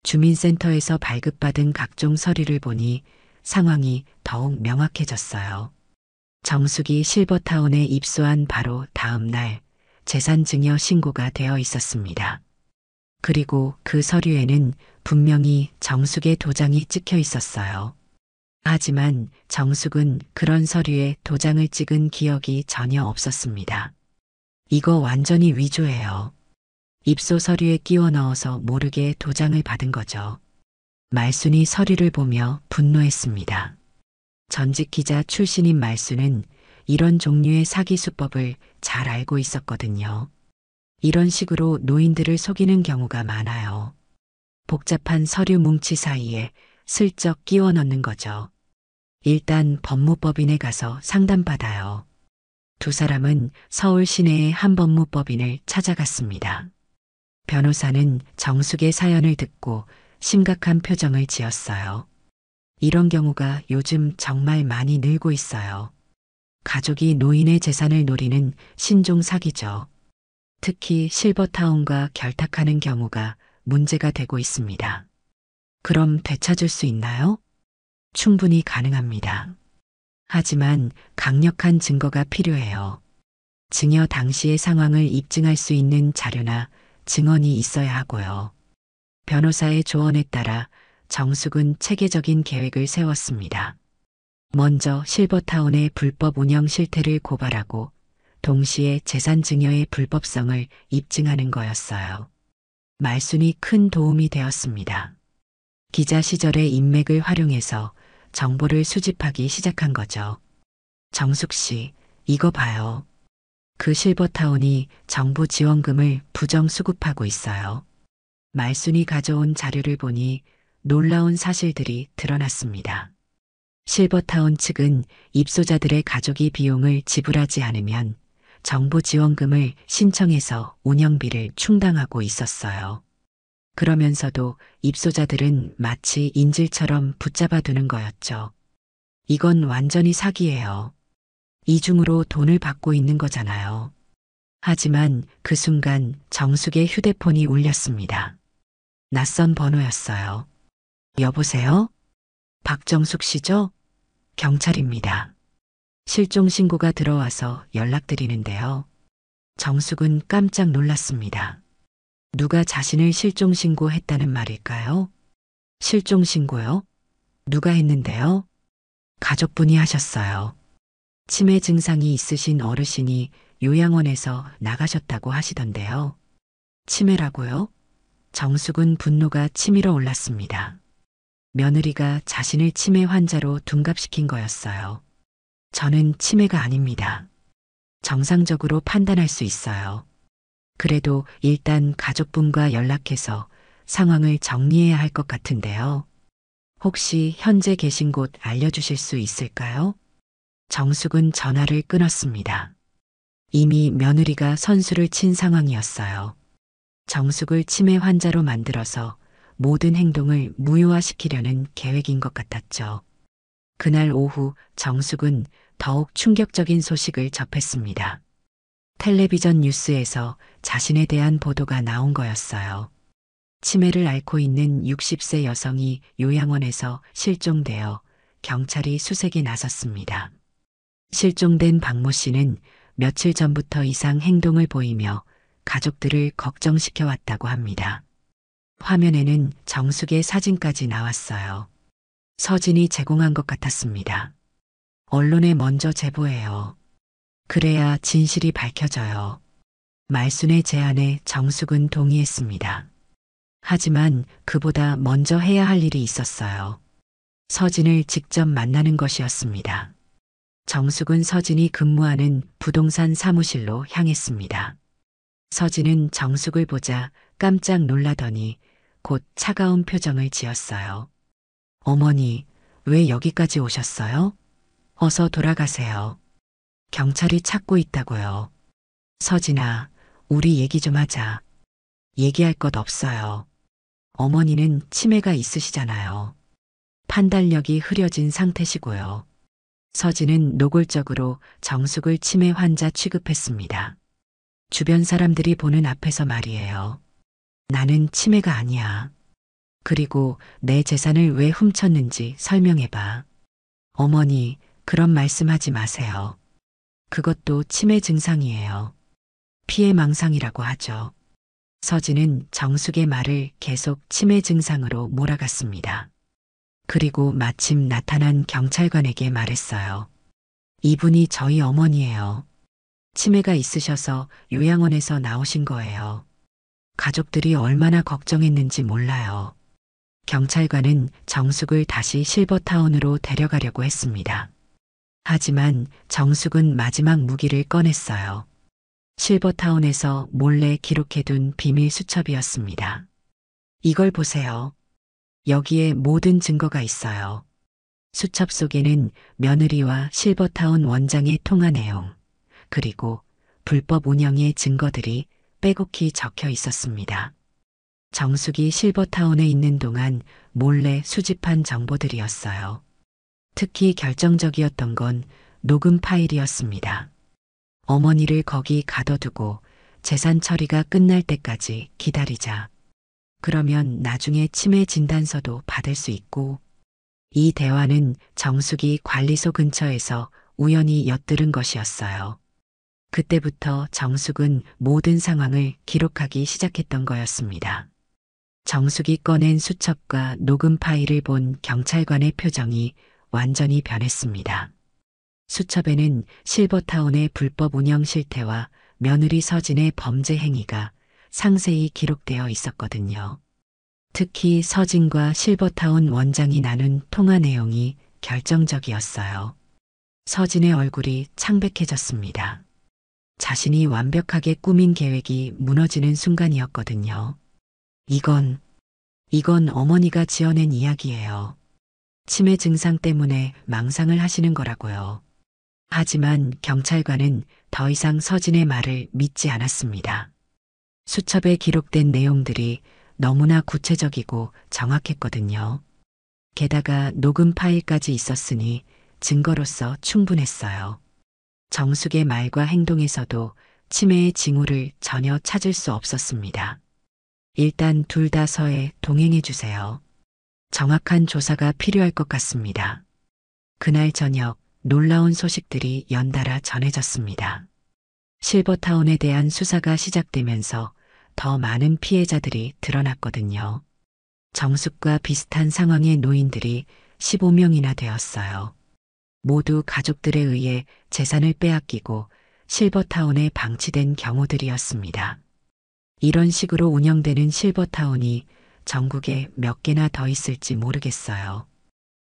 주민센터에서 발급받은 각종 서류를 보니 상황이 더욱 명확해졌어요. 정숙이 실버타운에 입소한 바로 다음 날 재산 증여 신고가 되어 있었습니다. 그리고 그 서류에는 분명히 정숙의 도장이 찍혀 있었어요. 하지만 정숙은 그런 서류에 도장을 찍은 기억이 전혀 없었습니다. 이거 완전히 위조예요. 입소 서류에 끼워 넣어서 모르게 도장을 받은 거죠. 말순이 서류를 보며 분노했습니다. 전직 기자 출신인 말순은 이런 종류의 사기 수법을 잘 알고 있었거든요. 이런 식으로 노인들을 속이는 경우가 많아요. 복잡한 서류 뭉치 사이에 슬쩍 끼워 넣는 거죠. 일단 법무법인에 가서 상담받아요. 두 사람은 서울 시내의 한 법무법인을 찾아갔습니다. 변호사는 정숙의 사연을 듣고 심각한 표정을 지었어요. 이런 경우가 요즘 정말 많이 늘고 있어요. 가족이 노인의 재산을 노리는 신종 사기죠. 특히 실버타운과 결탁하는 경우가 문제가 되고 있습니다. 그럼 되찾을 수 있나요? 충분히 가능합니다. 하지만 강력한 증거가 필요해요. 증여 당시의 상황을 입증할 수 있는 자료나 증언이 있어야 하고요. 변호사의 조언에 따라 정숙은 체계적인 계획을 세웠습니다. 먼저 실버타운의 불법 운영 실태를 고발하고 동시에 재산 증여의 불법성을 입증하는 거였어요. 말순이 큰 도움이 되었습니다. 기자 시절의 인맥을 활용해서 정보를 수집하기 시작한 거죠. 정숙 씨, 이거 봐요. 그 실버타운이 정부 지원금을 부정 수급하고 있어요. 말순이 가져온 자료를 보니 놀라운 사실들이 드러났습니다. 실버타운 측은 입소자들의 가족이 비용을 지불하지 않으면 정부 지원금을 신청해서 운영비를 충당하고 있었어요. 그러면서도 입소자들은 마치 인질처럼 붙잡아 두는 거였죠. 이건 완전히 사기예요. 이중으로 돈을 받고 있는 거잖아요. 하지만 그 순간 정숙의 휴대폰이 울렸습니다. 낯선 번호였어요. 여보세요? 박정숙 씨죠? 경찰입니다. 실종 신고가 들어와서 연락드리는데요. 정숙은 깜짝 놀랐습니다. 누가 자신을 실종 신고했다는 말일까요? 실종 신고요? 누가 했는데요? 가족분이 하셨어요. 치매 증상이 있으신 어르신이 요양원에서 나가셨다고 하시던데요. 치매라고요? 정숙은 분노가 치밀어 올랐습니다. 며느리가 자신을 치매 환자로 둔갑시킨 거였어요. 저는 치매가 아닙니다. 정상적으로 판단할 수 있어요. 그래도 일단 가족분과 연락해서 상황을 정리해야 할 것 같은데요. 혹시 현재 계신 곳 알려주실 수 있을까요? 정숙은 전화를 끊었습니다. 이미 며느리가 선수를 친 상황이었어요. 정숙을 치매 환자로 만들어서 모든 행동을 무효화시키려는 계획인 것 같았죠. 그날 오후 정숙은 더욱 충격적인 소식을 접했습니다. 텔레비전 뉴스에서 자신에 대한 보도가 나온 거였어요. 치매를 앓고 있는 60세 여성이 요양원에서 실종되어 경찰이 수색에 나섰습니다. 실종된 박모 씨는 며칠 전부터 이상 행동을 보이며 가족들을 걱정시켜 왔다고 합니다. 화면에는 정숙의 사진까지 나왔어요. 서진이 제공한 것 같았습니다. 언론에 먼저 제보해요. 그래야 진실이 밝혀져요. 말순의 제안에 정숙은 동의했습니다. 하지만 그보다 먼저 해야 할 일이 있었어요. 서진을 직접 만나는 것이었습니다. 정숙은 서진이 근무하는 부동산 사무실로 향했습니다. 서진은 정숙을 보자 깜짝 놀라더니 곧 차가운 표정을 지었어요. 어머니, 왜 여기까지 오셨어요? 어서 돌아가세요. 경찰이 찾고 있다고요. 서진아, 우리 얘기 좀 하자. 얘기할 것 없어요. 어머니는 치매가 있으시잖아요. 판단력이 흐려진 상태시고요. 서진은 노골적으로 정숙을 치매 환자 취급했습니다. 주변 사람들이 보는 앞에서 말이에요. 나는 치매가 아니야. 그리고 내 재산을 왜 훔쳤는지 설명해봐. 어머니, 그런 말씀하지 마세요. 그것도 치매 증상이에요. 피해망상이라고 하죠. 서진은 정숙의 말을 계속 치매 증상으로 몰아갔습니다. 그리고 마침 나타난 경찰관에게 말했어요. 이분이 저희 어머니예요. 치매가 있으셔서 요양원에서 나오신 거예요. 가족들이 얼마나 걱정했는지 몰라요. 경찰관은 정숙을 다시 실버타운으로 데려가려고 했습니다. 하지만 정숙은 마지막 무기를 꺼냈어요. 실버타운에서 몰래 기록해둔 비밀 수첩이었습니다. 이걸 보세요. 여기에 모든 증거가 있어요. 수첩 속에는 며느리와 실버타운 원장의 통화 내용, 그리고 불법 운영의 증거들이 빼곡히 적혀 있었습니다. 정숙이 실버타운에 있는 동안 몰래 수집한 정보들이었어요. 특히 결정적이었던 건 녹음 파일이었습니다. 어머니를 거기 가둬두고 재산 처리가 끝날 때까지 기다리자. 그러면 나중에 치매 진단서도 받을 수 있고. 이 대화는 정숙이 관리소 근처에서 우연히 엿들은 것이었어요. 그때부터 정숙은 모든 상황을 기록하기 시작했던 거였습니다. 정숙이 꺼낸 수첩과 녹음 파일을 본 경찰관의 표정이 완전히 변했습니다. 수첩에는 실버타운의 불법 운영 실태와 며느리 서진의 범죄 행위가 상세히 기록되어 있었거든요. 특히 서진과 실버타운 원장이 나눈 통화 내용이 결정적이었어요. 서진의 얼굴이 창백해졌습니다. 자신이 완벽하게 꾸민 계획이 무너지는 순간이었거든요. 이건 어머니가 지어낸 이야기예요. 치매 증상 때문에 망상을 하시는 거라고요. 하지만 경찰관은 더 이상 서진의 말을 믿지 않았습니다. 수첩에 기록된 내용들이 너무나 구체적이고 정확했거든요. 게다가 녹음 파일까지 있었으니 증거로서 충분했어요. 정숙의 말과 행동에서도 치매의 징후를 전혀 찾을 수 없었습니다. 일단 둘 다 서에 동행해 주세요. 정확한 조사가 필요할 것 같습니다. 그날 저녁 놀라운 소식들이 연달아 전해졌습니다. 실버타운에 대한 수사가 시작되면서 더 많은 피해자들이 드러났거든요. 정숙과 비슷한 상황의 노인들이 15명이나 되었어요. 모두 가족들에 의해 재산을 빼앗기고 실버타운에 방치된 경우들이었습니다. 이런 식으로 운영되는 실버타운이 전국에 몇 개나 더 있을지 모르겠어요.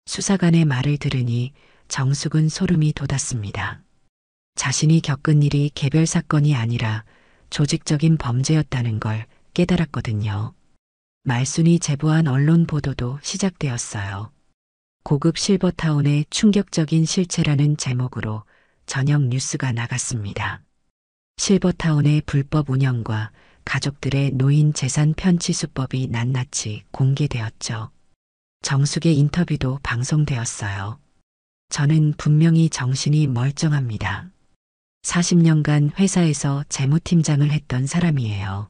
수사관의 말을 들으니 정숙은 소름이 돋았습니다. 자신이 겪은 일이 개별 사건이 아니라 조직적인 범죄였다는 걸 깨달았거든요. 말순이 제보한 언론 보도도 시작되었어요. 고급 실버타운의 충격적인 실체라는 제목으로 저녁 뉴스가 나갔습니다. 실버타운의 불법 운영과 가족들의 노인 재산 편취 수법이 낱낱이 공개되었죠. 정숙의 인터뷰도 방송되었어요. 저는 분명히 정신이 멀쩡합니다. 40년간 회사에서 재무팀장을 했던 사람이에요.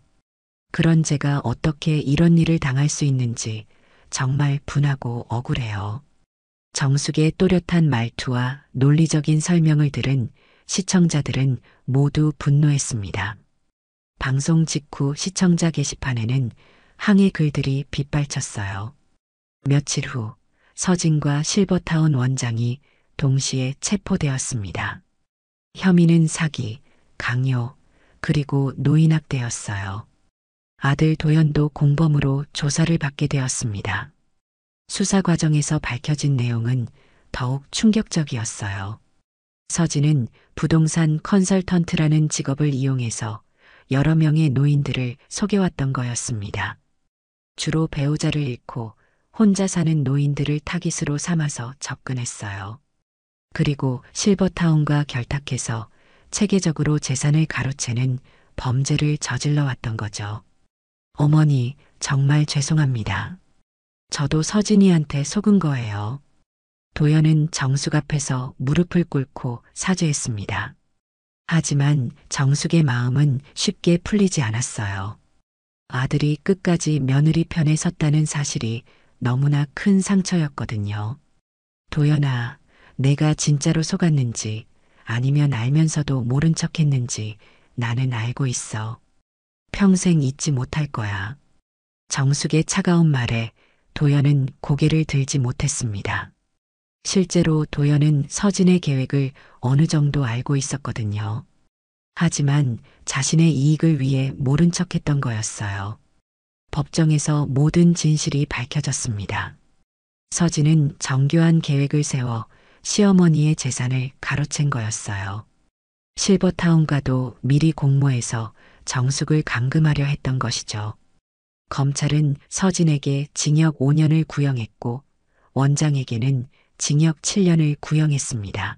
그런 제가 어떻게 이런 일을 당할 수 있는지 정말 분하고 억울해요. 정숙의 또렷한 말투와 논리적인 설명을 들은 시청자들은 모두 분노했습니다. 방송 직후 시청자 게시판에는 항의 글들이 빗발쳤어요. 며칠 후 서진과 실버타운 원장이 동시에 체포되었습니다. 혐의는 사기, 강요, 그리고 노인학대였어요. 아들 도연도 공범으로 조사를 받게 되었습니다. 수사 과정에서 밝혀진 내용은 더욱 충격적이었어요. 서진은 부동산 컨설턴트라는 직업을 이용해서 여러 명의 노인들을 속여왔던 거였습니다. 주로 배우자를 잃고 혼자 사는 노인들을 타깃으로 삼아서 접근했어요. 그리고 실버타운과 결탁해서 체계적으로 재산을 가로채는 범죄를 저질러 왔던 거죠. 어머니, 정말 죄송합니다. 저도 서진이한테 속은 거예요. 도연은 정숙 앞에서 무릎을 꿇고 사죄했습니다. 하지만 정숙의 마음은 쉽게 풀리지 않았어요. 아들이 끝까지 며느리 편에 섰다는 사실이 너무나 큰 상처였거든요. 도연아, 내가 진짜로 속았는지 아니면 알면서도 모른 척 했는지 나는 알고 있어. 평생 잊지 못할 거야. 정숙의 차가운 말에 도연은 고개를 들지 못했습니다. 실제로 도연은 서진의 계획을 어느 정도 알고 있었거든요. 하지만 자신의 이익을 위해 모른 척했던 거였어요. 법정에서 모든 진실이 밝혀졌습니다. 서진은 정교한 계획을 세워 시어머니의 재산을 가로챈 거였어요. 실버타운과도 미리 공모해서 정숙을 감금하려 했던 것이죠. 검찰은 서진에게 징역 5년을 구형했고 원장에게는 징역 7년을 구형했습니다.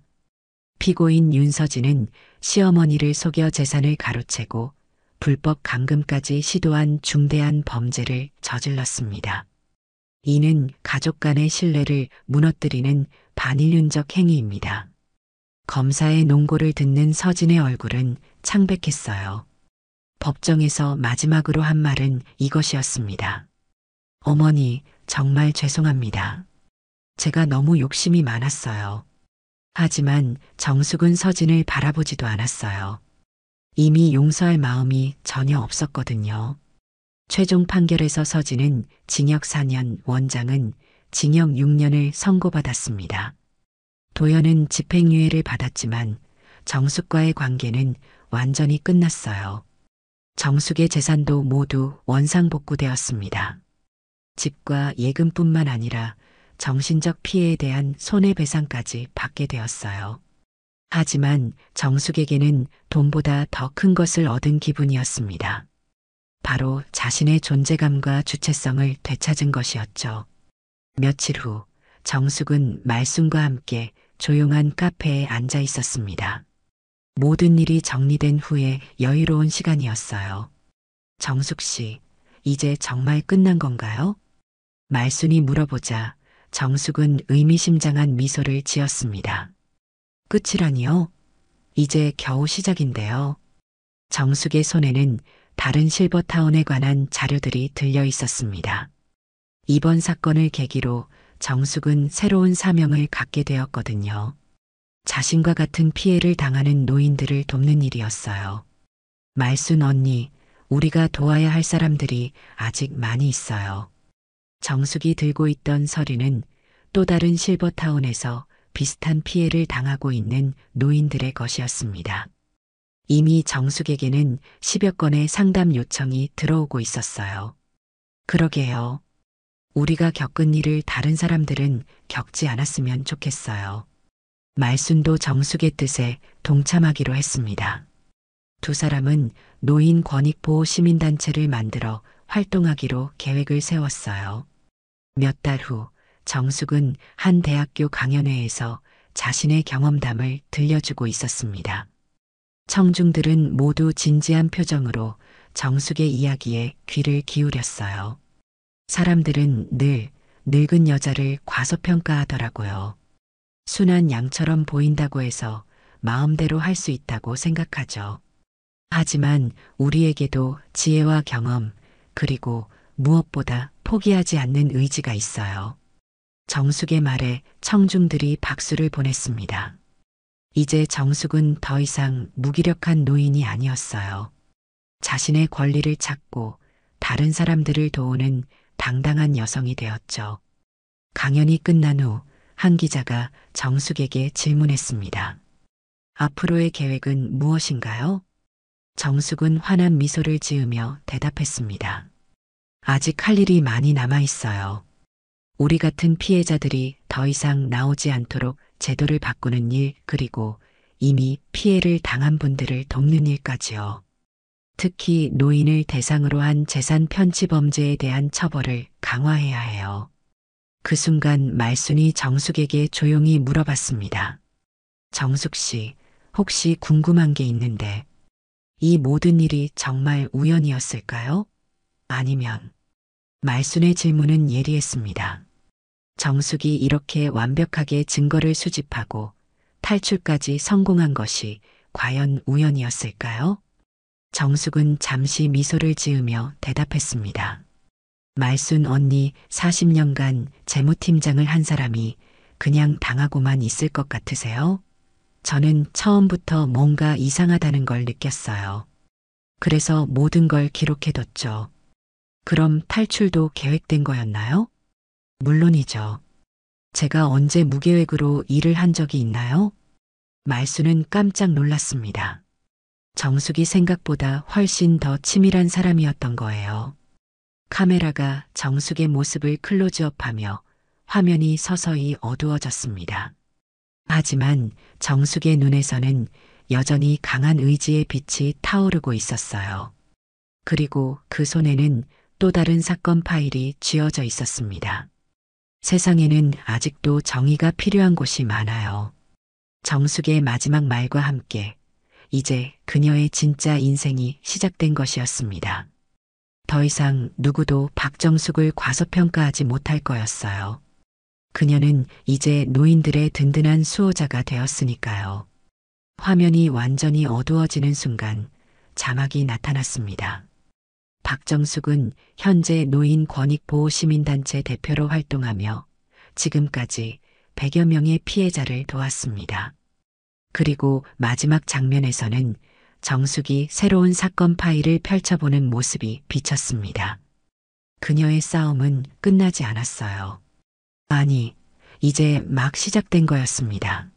피고인 윤서진은 시어머니를 속여 재산을 가로채고 불법 감금까지 시도한 중대한 범죄를 저질렀습니다. 이는 가족 간의 신뢰를 무너뜨리는 반인륜적 행위입니다. 검사의 논고를 듣는 서진의 얼굴은 창백했어요. 법정에서 마지막으로 한 말은 이것이었습니다. 어머니, 정말 죄송합니다. 제가 너무 욕심이 많았어요. 하지만 정숙은 서진을 바라보지도 않았어요. 이미 용서할 마음이 전혀 없었거든요. 최종 판결에서 서진은 징역 4년, 원장은 징역 6년을 선고받았습니다. 도연은 집행유예를 받았지만 정숙과의 관계는 완전히 끝났어요. 정숙의 재산도 모두 원상복구되었습니다. 집과 예금뿐만 아니라 정신적 피해에 대한 손해배상까지 받게 되었어요. 하지만 정숙에게는 돈보다 더 큰 것을 얻은 기분이었습니다. 바로 자신의 존재감과 주체성을 되찾은 것이었죠. 며칠 후 정숙은 말순과 함께 조용한 카페에 앉아 있었습니다. 모든 일이 정리된 후에 여유로운 시간이었어요. 정숙 씨, 이제 정말 끝난 건가요? 말순이 물어보자 정숙은 의미심장한 미소를 지었습니다. 끝이라니요? 이제 겨우 시작인데요. 정숙의 손에는 다른 실버타운에 관한 자료들이 들려 있었습니다. 이번 사건을 계기로 정숙은 새로운 사명을 갖게 되었거든요. 자신과 같은 피해를 당하는 노인들을 돕는 일이었어요. 말순 언니, 우리가 도와야 할 사람들이 아직 많이 있어요. 정숙이 들고 있던 서류는 또 다른 실버타운에서 비슷한 피해를 당하고 있는 노인들의 것이었습니다. 이미 정숙에게는 10여 건의 상담 요청이 들어오고 있었어요. 그러게요. 우리가 겪은 일을 다른 사람들은 겪지 않았으면 좋겠어요. 말순도 정숙의 뜻에 동참하기로 했습니다. 두 사람은 노인 권익보호 시민단체를 만들어 활동하기로 계획을 세웠어요. 몇 달 후 정숙은 한 대학교 강연회에서 자신의 경험담을 들려주고 있었습니다. 청중들은 모두 진지한 표정으로 정숙의 이야기에 귀를 기울였어요. 사람들은 늘 늙은 여자를 과소평가하더라고요. 순한 양처럼 보인다고 해서 마음대로 할 수 있다고 생각하죠. 하지만 우리에게도 지혜와 경험, 그리고 무엇보다 포기하지 않는 의지가 있어요. 정숙의 말에 청중들이 박수를 보냈습니다. 이제 정숙은 더 이상 무기력한 노인이 아니었어요. 자신의 권리를 찾고 다른 사람들을 도우는 당당한 여성이 되었죠. 강연이 끝난 후 한 기자가 정숙에게 질문했습니다. 앞으로의 계획은 무엇인가요? 정숙은 환한 미소를 지으며 대답했습니다. 아직 할 일이 많이 남아 있어요. 우리 같은 피해자들이 더 이상 나오지 않도록 제도를 바꾸는 일, 그리고 이미 피해를 당한 분들을 돕는 일까지요. 특히 노인을 대상으로 한 재산 편취 범죄에 대한 처벌을 강화해야 해요. 그 순간 말순이 정숙에게 조용히 물어봤습니다. 정숙 씨, 혹시 궁금한 게 있는데 이 모든 일이 정말 우연이었을까요? 아니면? 말순의 질문은 예리했습니다. 정숙이 이렇게 완벽하게 증거를 수집하고 탈출까지 성공한 것이 과연 우연이었을까요? 정숙은 잠시 미소를 지으며 대답했습니다. 말순 언니, 40년간 재무팀장을 한 사람이 그냥 당하고만 있을 것 같으세요? 저는 처음부터 뭔가 이상하다는 걸 느꼈어요. 그래서 모든 걸 기록해뒀죠. 그럼 탈출도 계획된 거였나요? 물론이죠. 제가 언제 무계획으로 일을 한 적이 있나요? 말순은 깜짝 놀랐습니다. 정숙이 생각보다 훨씬 더 치밀한 사람이었던 거예요. 카메라가 정숙의 모습을 클로즈업하며 화면이 서서히 어두워졌습니다. 하지만 정숙의 눈에서는 여전히 강한 의지의 빛이 타오르고 있었어요. 그리고 그 손에는 또 다른 사건 파일이 쥐어져 있었습니다. 세상에는 아직도 정의가 필요한 곳이 많아요. 정숙의 마지막 말과 함께 이제 그녀의 진짜 인생이 시작된 것이었습니다. 더 이상 누구도 박정숙을 과소평가하지 못할 거였어요. 그녀는 이제 노인들의 든든한 수호자가 되었으니까요. 화면이 완전히 어두워지는 순간 자막이 나타났습니다. 박정숙은 현재 노인 권익보호시민단체 대표로 활동하며 지금까지 100여 명의 피해자를 도왔습니다. 그리고 마지막 장면에서는 정숙이 새로운 사건 파일을 펼쳐보는 모습이 비쳤습니다. 그녀의 싸움은 끝나지 않았어요. 아니, 이제 막 시작된 거였습니다.